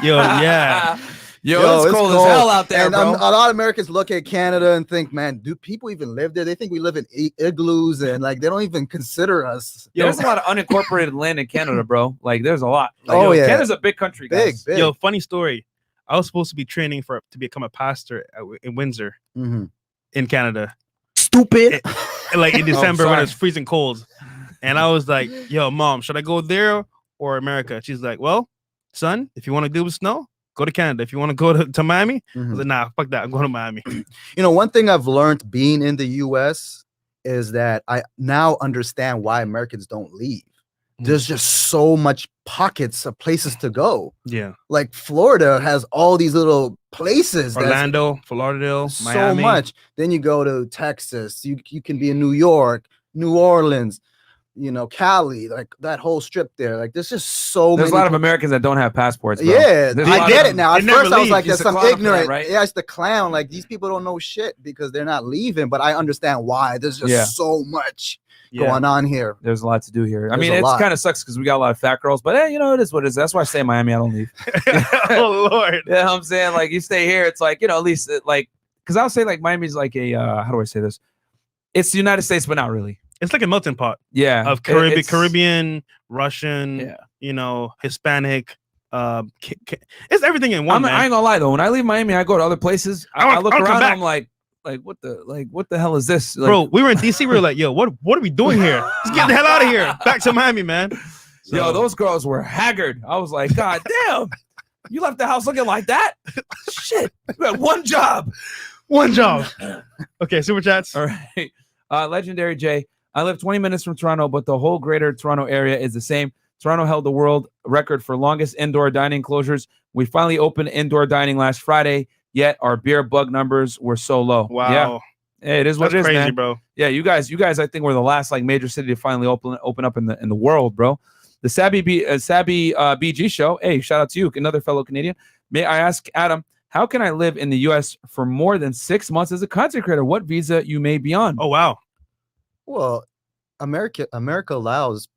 Yo, yeah. Yo, it's cold as hell out there, and bro. A lot of Americans look at Canada and think, man, do people even live there? They think we live in igloos, and like, they don't even consider us. There's a lot of unincorporated land in Canada, bro. Like, there's a lot. Like, yeah, Canada's a big country, guys. Big. Yo, funny story. I was supposed to be training to become a pastor in Windsor, in Canada. Stupid. Like in December when it was freezing cold, and I was like, "Yo, mom, should I go there or America? She's like, well, son, if you want to deal with snow, go to Canada. If you want to go to Miami, I was like, nah, fuck that. I'm going to Miami. You know, one thing I've learned being in the US is that I now understand why Americans don't leave. There's just so much pockets of places to go. Yeah. Like Florida has all these little places. Orlando, Lauderdale, so Miami. much. Then you go to Texas. You can be in New York, New Orleans, you know, Cali, like that whole strip there. Like there's just so There's a many lot of Americans that don't have passports. Bro. Yeah, There's a I lot get of it now. At They never first, I was leave. like, It's there's a some clown for that, ignorant. right? Yeah, it's the clown. Like these people don't know shit because they're not leaving. But I understand why. There's just so much going on here. There's a lot to do here. I There's mean, a it lot. kind of sucks because we got a lot of fat girls, but hey, you know, it is what it is. That's why I stay in Miami. I don't leave. Oh Lord. You know what I'm saying? Like you stay here, it's like, you know, at least like, because I'll say like Miami's like a, how do I say this? It's the United States, but not really. It's like a melting pot Yeah. of Caribbean, Russian, you know, Hispanic. It's everything in one. I ain't gonna lie though. When I leave Miami, I go to other places. I look I'll come around. back. I'm like what the hell is this? Like, Bro, we were in DC. We were like, yo, what are we doing here? Let's get the hell out of here. Back to Miami, man. So, yo, those girls were haggard. I was like, God damn, you left the house looking like that? Shit, you had one job. One job. Okay, super chats. All right. Legendary J. I live 20 minutes from Toronto, but the whole greater Toronto area is the same. Toronto held the world record for longest indoor dining closures. We finally opened indoor dining last Friday, yet our beer bug numbers were so low. Wow. Yeah. Hey, it is what That's it is, crazy, man. bro. Yeah, you guys, I think we're the last like major city to finally open up in the world, bro. The Sabby BG show. Hey, shout out to you, another fellow Canadian. May I ask Adam, how can I live in the U.S. for more than 6 months as a content creator? What visa you may be on? Oh wow. Well, America allows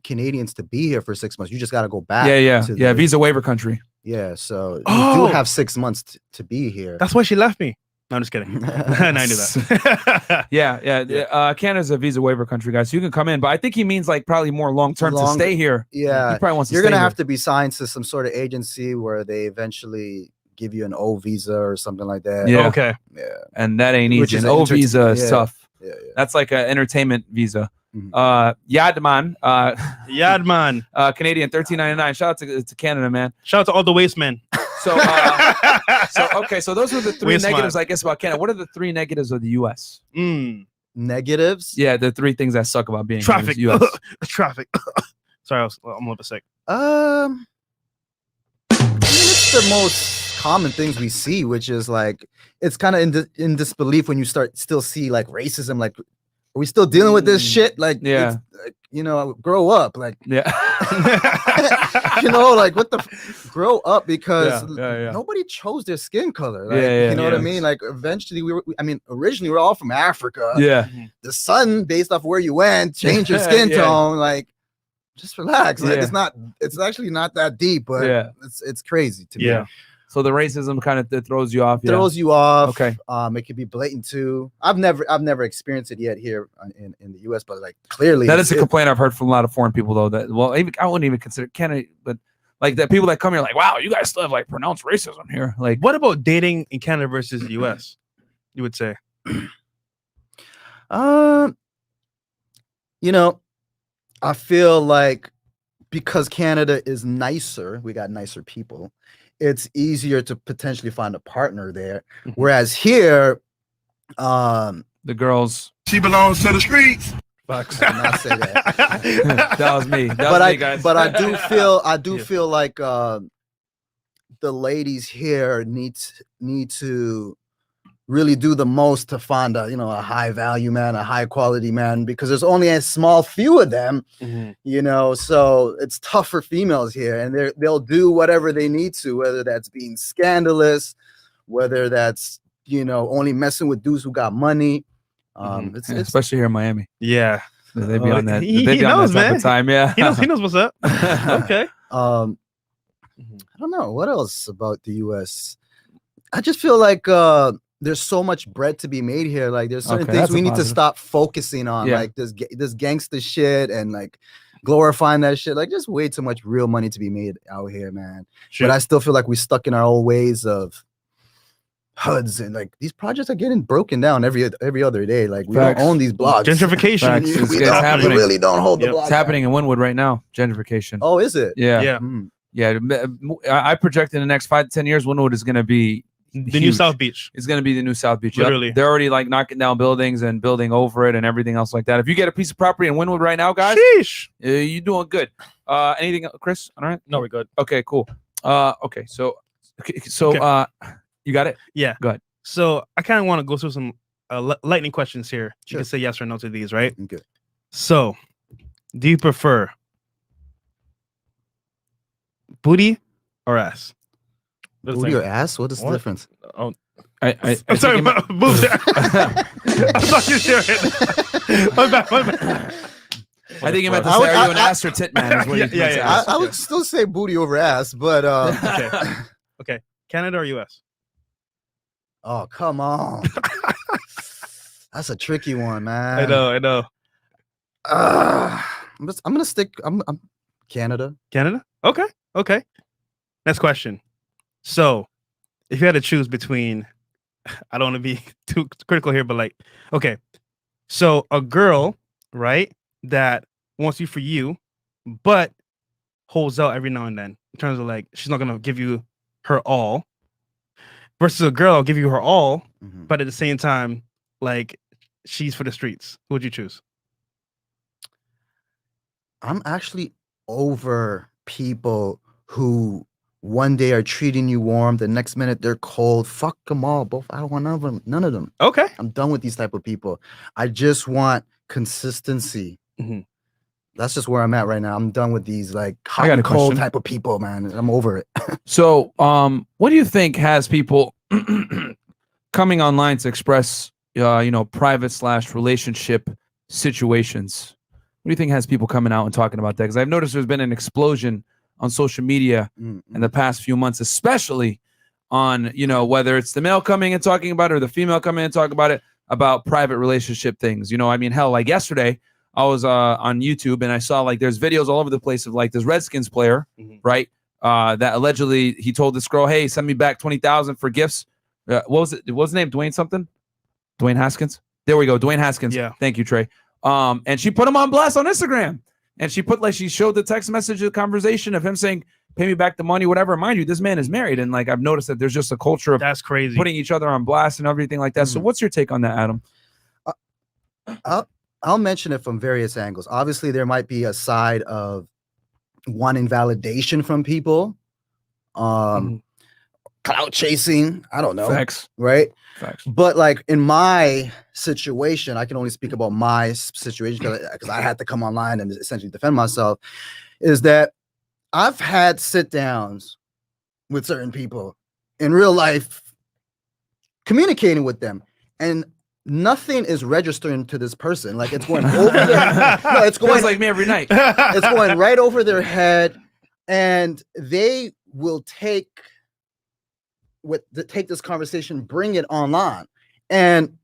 Canadians to be here for 6 months. You just got to go back. Yeah. Visa waiver country. Yeah, so you Oh. do have 6 months to be here. That's why she left me. No, I'm just kidding. No, I knew that. Yeah. Canada's a visa waiver country, guys. So you can come in, but I think he means like probably more long term to stay here. Yeah, he probably wants to. You're stay gonna here. have to be signed to some sort of agency where they eventually give you an O visa or something like that. Yeah. Okay. Yeah, and that ain't Which easy. is An O visa is tough. Yeah. That's like an entertainment visa. Mhm. Yadman, Yadman. Canadian, $13.99. Shout out to Canada, man. Shout out to all the waste men. So, so those were the three Waste negatives, man. I guess, about Canada. What are the three negatives of the U.S.? Negatives. Yeah, the three things that suck about being Traffic. in the U.S. Traffic. Sorry, I'm a little bit sick. I mean, it's the most common things we see, which is like it's kind of in disbelief when you still see like racism. Like, are we still dealing with this shit? Like, Yeah. it's, you know, grow up. Like, Yeah. you know, like what the grow up because Yeah. nobody chose their skin color. Like, Yeah, you know what I yeah. mean? Like, eventually originally we're all from Africa. Yeah. The sun, based off where you went, changed your skin Yeah. tone. Like, just relax. Like, Yeah. it's actually not that deep, but Yeah. it's crazy to me. Yeah. So the racism kind of throws you off. Yeah. Throws you off. Okay. It could be blatant too. I've never experienced it yet here in the US, but like clearly That is a complaint I've heard from a lot of foreign people, though. That I wouldn't even consider Canada, but like that people that come here, like, wow, you guys still have like pronounced racism here. Like, What about dating in Canada versus the US? You would say. You know, I feel like because Canada is nicer, we got nicer people. It's easier to potentially find a partner there. Whereas here, the girls. She belongs to the streets. Fuck, I did not say that. That was me. That was me, guys. But I do feel like the ladies here need to really do the most to find a high value man, a high quality man, because there's only a small few of them, so it's tough for females here, and they'll do whatever they need to, whether that's being scandalous, whether that's only messing with dudes who got money. It's especially here in Miami. Yeah. They be on that. He They be on knows, that type man. of time. Yeah. He knows what's up. Okay. I don't know what else about the US. I just feel like there's so much bread to be made here. Like there's certain Okay, things that's a we need to positive. stop focusing on, Yeah. like this gangster shit and like glorifying that shit. Like there's way too much real money to be made out here, man. Sure. But I still feel like we're stuck in our old ways of HUDs and like these projects are getting broken down every other day. Like we Facts. don't own these blocks. Gentrification. Facts. We, It's we don't- happening. we really don't hold the Yep. block. It's happening in Wynwood right now. Gentrification. Oh, is it? Yeah. Yeah. Yeah. I project in the next 5 to 10 years, Wynwood is going to be The new huge. South Beach. It's going to be the new South Beach. Yep. Literally. They're already like knocking down buildings and building over it and everything else like that. If you get a piece of property in Wynwood right now, guys, Sheesh. you're doing good. Anything, Chris? All right. No, we're good. Okay, cool. Okay. So you got it? Yeah. Go ahead. So I kind of want to go through some lightning questions here. You Sure. can say yes or no to these, right? Good. So, do you prefer booty or ass? Booty or ass? What is the What? difference? Oh, I I'm sorry, think boobs. I'm talking shit. My bad. I think you meant to I say, would- are you an I- ass or tit man? Is what Yeah, you meant to yeah. ask. I would still say booty over ass, but Okay. Canada or US? oh come on, that's a tricky one, man. I know. I'm gonna stick. I'm Canada. Canada? Okay. Next question. So, if you had to choose between, I don't want to be too critical here, but like, okay. So, a girl, right, that wants you for you, but holds out every now and then in terms of like, she's not going to give you her all, versus a girl, give you her all, Mhm. but at the same time, like, she's for the streets. Who would you choose? I'm actually over people who one day are treating you warm, the next minute they're cold. Fuck them all. Both. I don't want none of them. None of them. Okay. I'm done with these type of people. I just want consistency. Mhm. That's just where I'm at right now. I'm done with these like hot got and a cold question. type of people, man. I'm over it. So, what do you think has people coming online to express, private / relationship situations? What do you think has people coming out and talking about that? Because I've noticed there's been an explosion on social media in the past few months, especially on, whether it's the male coming and talking about it or the female coming and talking about it, about private relationship things. Hell, like yesterday, I was on YouTube and I saw like there's videos all over the place of like this Redskins player, Mhm. right? That allegedly he told this girl, "Hey, send me back 20,000 for gifts." What was it? What was his name? Dwayne something? Dwayne Haskins. There we go. Dwayne Haskins. Yeah. Thank you, Trey. And she put him on blast on Instagram. And she showed the text message, the conversation of him saying, "Pay me back the money," whatever. Mind you, this man is married. And like I've noticed that there's just a culture of That's crazy. putting each other on blast and everything like that. So Mhm. what's your take on that, Adam? I'll mention it from various angles. Obviously, there might be a side of wanting validation from people, clout chasing. I don't know, Facts. right? Facts. But like in my situation, I can only speak about my situation because I had to come online and essentially defend myself. Is that I've had sit downs with certain people in real life, communicating with them, and nothing is registering to this person. Like it's going over their no, it's going Feels like me every night. it's going right over their head, and they will take this conversation, bring it online, and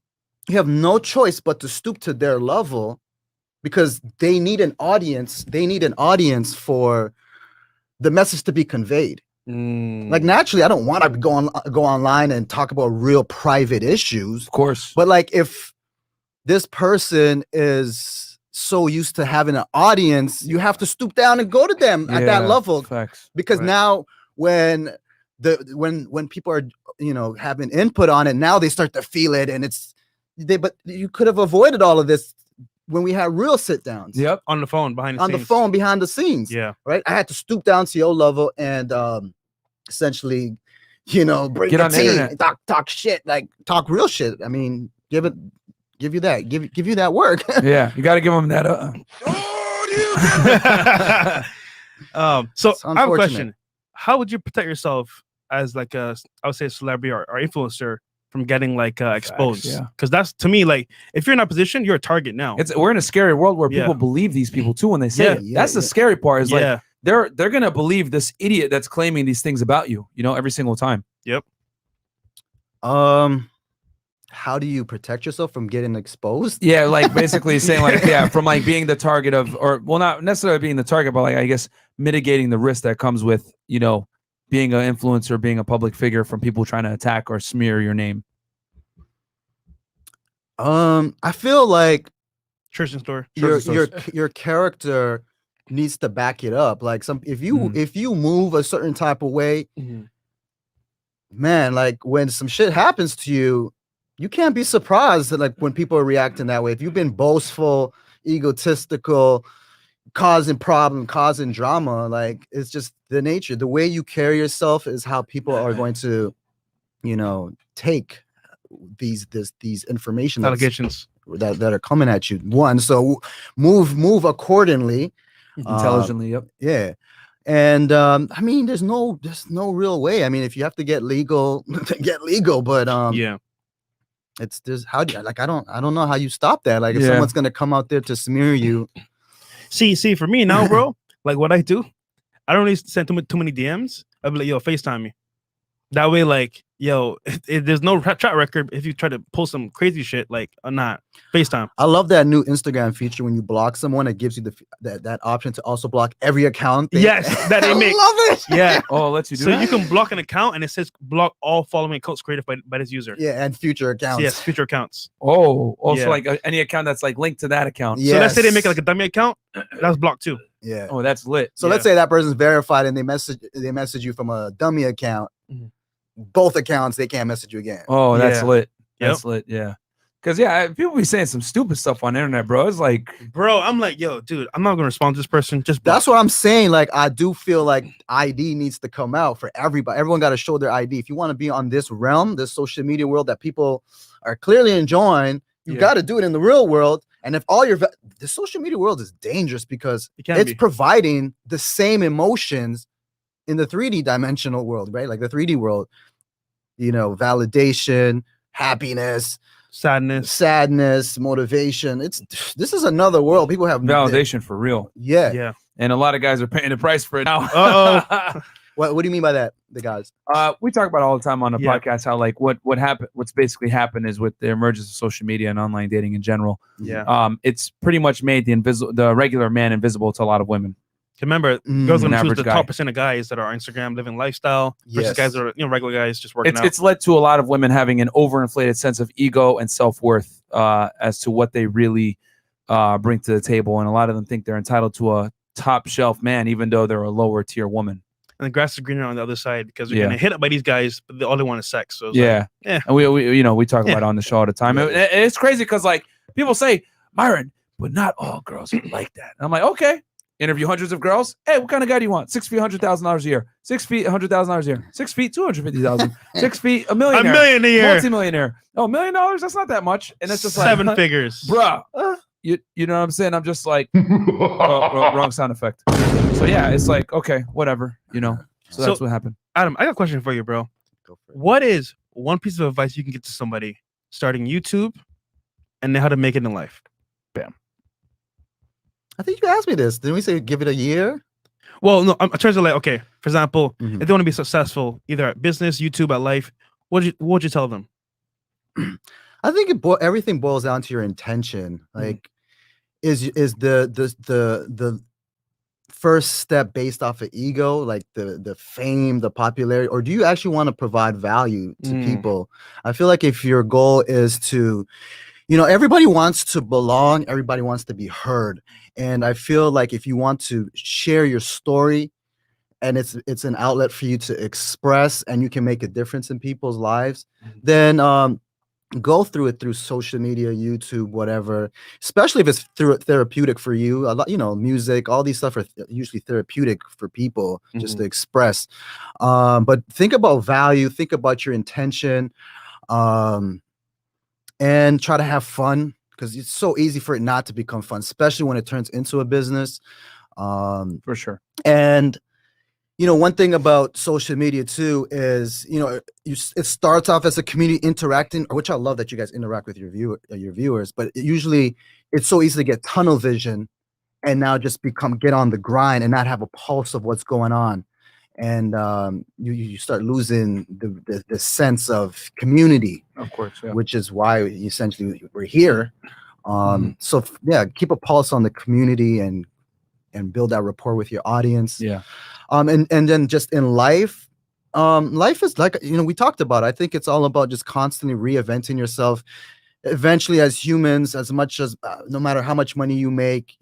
you have no choice but to stoop to their level because they need an audience. They need an audience for the message to be conveyed. Like naturally, I don't want to go online and talk about real private issues. Of course. But like if this person is so used to having an audience, you have to stoop down and go to them at that Yeah, level. Facts. Because Right. now when people are having input on it, now they start to feel it, and but you could have avoided all of this when we had real sit downs. Yep. On the phone, behind the On scenes. the phone behind the scenes. Yeah. Right. I had to stoop down to your level and essentially, bring Get the on the tea, internet. talk shit, like talk real shit. I mean, give you that work. Yeah. You got to give them that. So It's I have a unfortunate. question. How would you protect yourself as like I would say a celebrity or influencer from getting like exposed? yeah. Because that's to me, like if you're in that position, you're a target now. We're in a scary world where Yeah. people believe these people too when they say Yeah. it. That's the Yeah. scary part. Is like yeah. they're gonna believe this idiot that's claiming these things about you, every single time. How do you protect yourself from getting exposed? Yeah, like basically saying like, yeah, from like being the target of, or well, not necessarily being the target, but like I guess mitigating the risk that comes with, being an influencer, being a public figure from people trying to attack or smear your name? I feel like Church and store. your character needs to back it up. Like if you move a certain type of way, man, like when some shit happens to you, you can't be surprised that like when people are reacting that way. If you've been boastful, egotistical, causing drama, like it's just the nature. The way you carry yourself is how people are going to, take these information Allegations that are coming at you. So move accordingly, Intelligently. Yep. Yeah. And I mean, there's no real way. I mean, if you have to get legal, get legal. But it's there's how do you, like I don't know how you stop that. Like if someone's gonna come out there to smear you. See, for me now, bro, like what I do, I don't really send too many DMs. I'll be like, yo, FaceTime me. That way, like, yo, there's no track record if you try to pull some crazy shit, like, or not. FaceTime. I love that new Instagram feature when you block someone, it gives you that option to also block every account. Yes, that they make. I love it. Yeah. Oh, it lets you do so that? you can block an account and it says block all following accounts created by this user. Yeah, and future accounts. Yes, future accounts. Oh, also Yeah. like any account that's like linked to that account. Yeah. So let's say they make like a dummy account, that's blocked too. Yeah. Oh, that's lit. So let's say that person's verified and they message you from a dummy account. Both accounts, they can't message you again. Oh, that's lit. Yep. That's lit. Yeah. Because people be saying some stupid stuff on the internet, bro. It's like, bro, I'm like, yo, dude, I'm not gonna respond to this person. Just that's what I'm saying. Like, I do feel like ID needs to come out for everybody. Everyone got to show their ID. If you want to be on this realm, this social media world that people are clearly enjoying, you got to do it in the real world. And if all the social media world is dangerous because it's providing the same emotions in the 3D dimensional world, right? Like the 3D world, validation, happiness, sadness, motivation. This is another world. People have validation for real. Yeah. And a lot of guys are paying the price for it now. Uh-oh. What do you mean by that, the guys? We talk about it all the time on the podcast how like what happened, what's basically happened is with the emergence of social media and online dating in general. Yeah. It's pretty much made the regular man invisible to a lot of women. Remember, girls are choose the guy. top percent of guys that are on Instagram living lifestyle versus guys that are regular guys just working out. It's led to a lot of women having an overinflated sense of ego and self-worth as to what they really bring to the table, and a lot of them think they're entitled to a top shelf man, even though they're a lower tier woman. And the grass is greener on the other side because they're gonna hit up by these guys, but all they want is sex. So it's and we talk about it on the show all the time. It's crazy because like people say, Myron, but not all girls are like that. And I'm like, okay. Interview hundreds of girls. Hey, what kind of guy do you want? 6 feet, $100,000 a year. 6 feet, $100,000 a year. 6 feet, $250,000. 6 feet, $1 million. $1 million a year. Multi-millionaire. Oh, $1 million? That's not that much. And it's just seven figures, bruh. You know what I'm saying? I'm just like, wrong sound effect. So yeah, it's like okay, whatever. So that's what happened. Adam, I got a question for you, bro. Go for it. What is one piece of advice you can get to somebody starting YouTube and then how to make it in life? Bam. I think you asked me this. Didn't we say give it a year? Well, no, I'm trying to like, okay, for example, if they want to be successful, either at business, YouTube, at life, what would you tell them? I think everything boils down to your intention. Like, is the first step based off of ego, like the fame, the popularity, or do you actually want to provide value to people? I feel like if your goal is to, everybody wants to belong, everybody wants to be heard. And I feel like if you want to share your story and it's an outlet for you to express and you can make a difference in people's lives, then go through it through social media, YouTube, whatever, especially if it's therapeutic for you. A lot, music, all these stuff are usually therapeutic for people just to express. But think about value, think about your intention, and try to have fun. Because it's so easy for it not to become fun, especially when it turns into a business. For sure. And, one thing about social media too is, it starts off as a community interacting, which I love that you guys interact with your viewers, but usually it's so easy to get tunnel vision and now just get on the grind and not have a pulse of what's going on. And you start losing the sense of community, of course, which is why essentially we're here. So yeah, keep a pulse on the community and build that rapport with your audience. Yeah. And then just in life, Life is like, we talked about it. I think it's all about just constantly reinventing yourself. Eventually, as humans, as much as no matter how much money you make,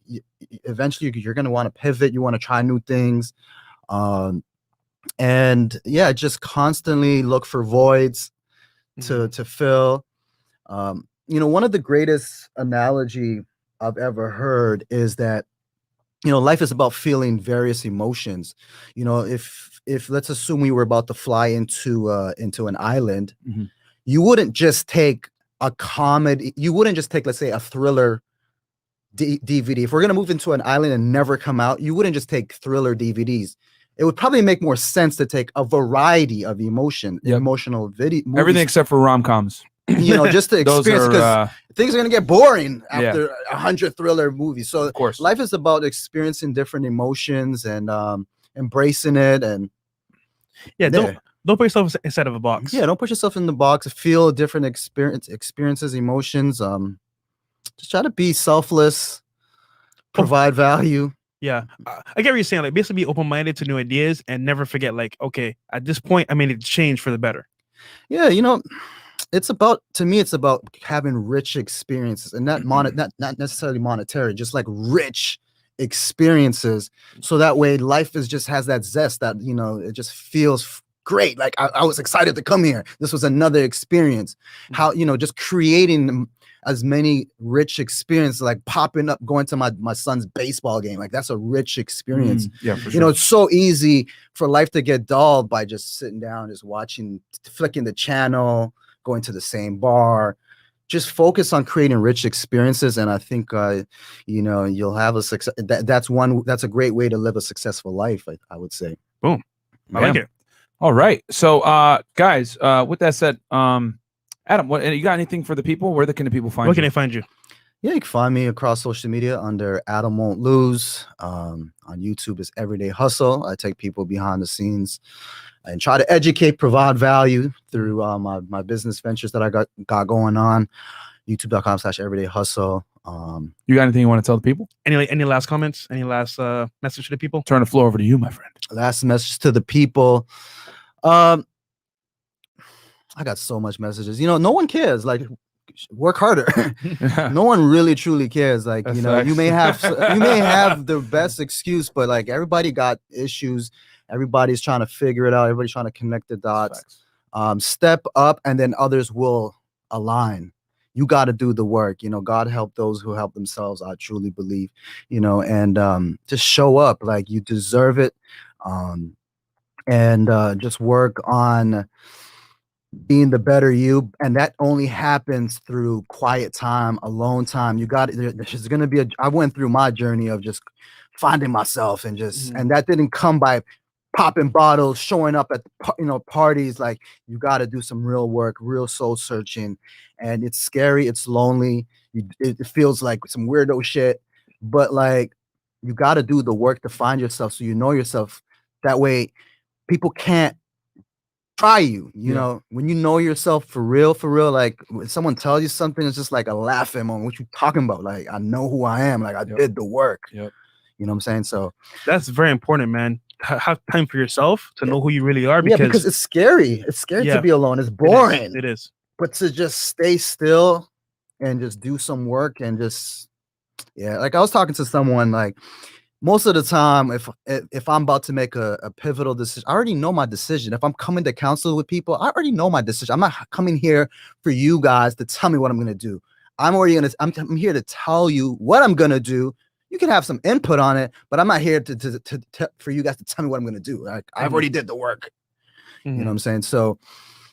eventually you're going to want to pivot. You want to try new things. And yeah, just constantly look for voids to fill. One of the greatest analogy I've ever heard is that, life is about feeling various emotions. If let's assume we were about to fly into an island, you wouldn't just take a comedy. You wouldn't just take, let's say, a thriller DVD. If we're going to move into an island and never come out, you wouldn't just take thriller DVDs. It would probably make more sense to take a variety of emotional video movies. Everything except for rom-coms. Just to experience, because things are going to get boring after 100 thriller movies. So of course, life is about experiencing different emotions and embracing it. And don't put yourself inside of a box. Yeah, don't put yourself in the box. Feel different experiences, emotions. Just try to be selfless, provide value. Yeah, I get what you're saying. Like, basically be open-minded to new ideas and never forget, like, okay, at this point, I made a change for the better. Yeah, it's about having rich experiences, and not necessarily monetary, just like rich experiences. So that way life just has that zest that, it just feels great. Like I was excited to come here. This was another experience. How, just creating as many rich experiences, like popping up, going to my son's baseball game. Like that's a rich experience. Yeah, for sure. It's so easy for life to get dulled by just sitting down, just watching, flicking the channel, going to the same bar. Just focus on creating rich experiences, and I think you'll have a success. That's a great way to live a successful life. I would say. Boom, I like it. All right, so guys, with that said, Adam, you got anything for the people? Where can the people find you? Where can they find you? Yeah, you can find me across social media under Adam Won't Lose. On YouTube is Everyday Hustle. I take people behind the scenes and try to educate, provide value through my business ventures that I got going on. YouTube.com/Everyday Hustle. You got anything you want to tell the people? Any last comments? Any last message to the people? Turn the floor over to you, my friend. Last message to the people. I got so much messages. No one cares. Like, work harder. No one really truly cares. Like, you may have the best excuse, but like everybody got issues. Everybody's trying to figure it out. Everybody's trying to connect the dots. Step up, and then others will align. You got to do the work. God help those who help themselves. I truly believe. And just show up. Like, you deserve it. And just work on being the better you, and that only happens through quiet time, alone time. There's gonna be I went through my journey of just finding myself, and and that didn't come by popping bottles, showing up at parties. Like, you got to do some real work, real soul searching, and it's scary, it's lonely, it feels like some weirdo shit, but like, you got to do the work to find yourself, so you know yourself. That way people can't try you. When you know yourself for real, like when someone tells you something, it's just like a laughing moment. What you talking about? Like, I know who I am. Like, I did the work. Yep. You know what I'm saying? So that's very important, man. Have time for yourself to know who you really are. Because it's scary. It's scary to be alone. It's boring. It is. But to just stay still and just do some work and just, like I was talking to someone, like, most of the time, if I'm about to make a pivotal decision, I already know my decision. If I'm coming to counsel with people, I already know my decision. I'm not coming here for you guys to tell me what I'm gonna do. I'm here to tell you what I'm gonna do. You can have some input on it, but I'm not here for you guys to tell me what I'm gonna do. I've already did the work. You know what I'm saying? So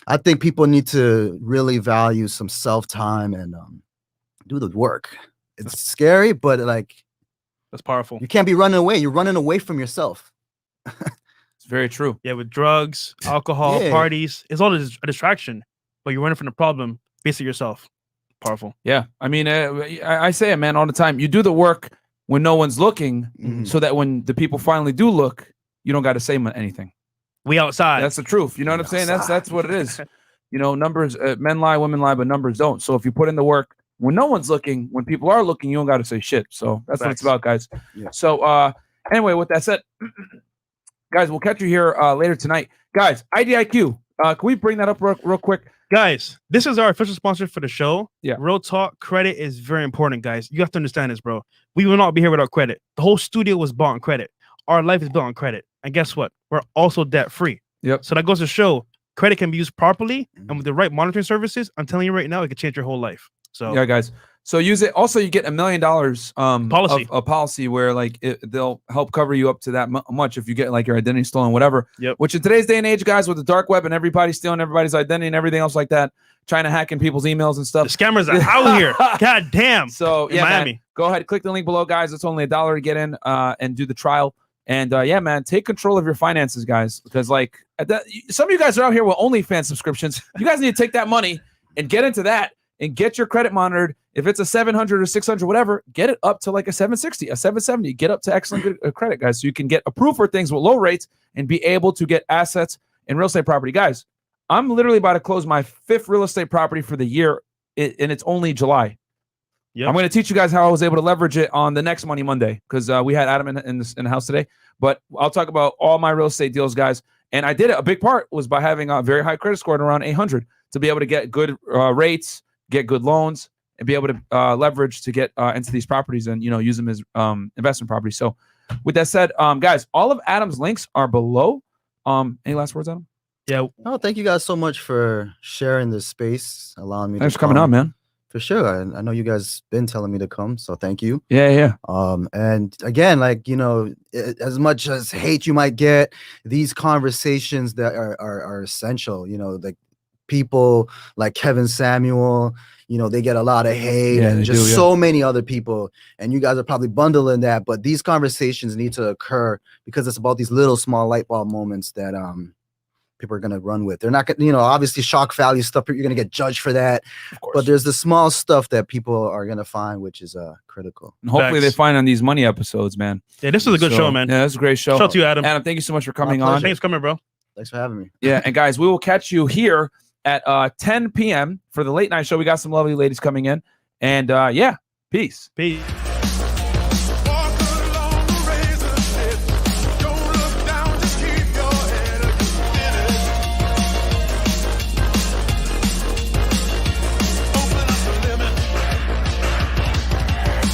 I think people need to really value some self-time and do the work. It's scary, but like, that's powerful. You can't be running away. You're running away from yourself. It's very true. Yeah, with drugs, alcohol, parties, it's all a distraction. But you're running from the problem, basically yourself. Powerful. Yeah, I mean, I say it, man, all the time. You do the work when no one's looking, so that when the people finally do look, you don't got to say anything. We outside. That's the truth. You know what I'm saying? That's what it is. Numbers, men lie, women lie, but numbers don't. So if you put in the work when no one's looking, when people are looking, you don't got to say shit. So that's what it's about, guys. Yeah. So anyway, with that said, guys, we'll catch you here later tonight. Guys, IDIQ. Can we bring that up real quick? Guys, this is our official sponsor for the show. Yeah. Real talk, credit is very important, guys. You have to understand this, bro. We will not be here without credit. The whole studio was bought on credit. Our life is built on credit. And guess what? We're also debt-free. Yep. So that goes to show credit can be used properly, and with the right monitoring services, I'm telling you right now, it could change your whole life. So yeah, guys. So use it. Also, you get $1 million Policy. of a policy where like they'll help cover you up to that much if you get like your identity stolen, whatever. Yep. Which in today's day and age, guys, with the dark web and everybody stealing everybody's identity and everything else like that, trying to hack in people's emails and the stuff. scammers are out here. God damn. So In yeah, Miami. man, go ahead, click the link below, guys. It's only $1 to get in and do the trial. And yeah, man, take control of your finances, guys, because like some of you guys are out here with OnlyFans subscriptions. You guys need to take that money and get into that and get your credit monitored. If it's a 700 or 600, whatever, get it up to like a 760, a 770. Get up to excellent good credit, guys, so you can get approved for things with low rates and be able to get assets in real estate property. Guys, I'm literally about to close my 5th real estate property for the year, and it's only July. Yep. I'm going to teach you guys how I was able to leverage it on the next Money Monday because we had Adam in the house today. But I'll talk about all my real estate deals, guys. And I did it. A big part was by having a very high credit score at around 800 to be able to get good rates, get good loans, and be able to leverage to get into these properties and use them as investment properties. So, with that said, guys, all of Adam's links are below. Any last words, Adam? Yeah. Oh, thank you guys so much for sharing this space, allowing me. Thanks to for coming come. on, man. For sure. I know you guys been telling me to come, so thank you. Yeah. And again, like, as much as hate you might get, these conversations that are essential, like people like Kevin Samuel, they get a lot of hate and just so many other people. And you guys are probably bundling that, but these conversations need to occur because it's about these little small light bulb moments that people are going to run with. They're not going to, obviously shock value stuff, you're going to get judged for that. Of course. But there's the small stuff that people are going to find, which is critical. And hopefully they find on these money episodes, man. Yeah, this was a good show, man. Yeah, that's a great show. Shout out to you, Adam. Adam, thank you so much for coming My on. pleasure. Thanks for coming, bro. Thanks for having me. Yeah, and guys, we will catch you here at 10 p.m. for the late night show. We got some lovely ladies coming in. And yeah, peace. Peace.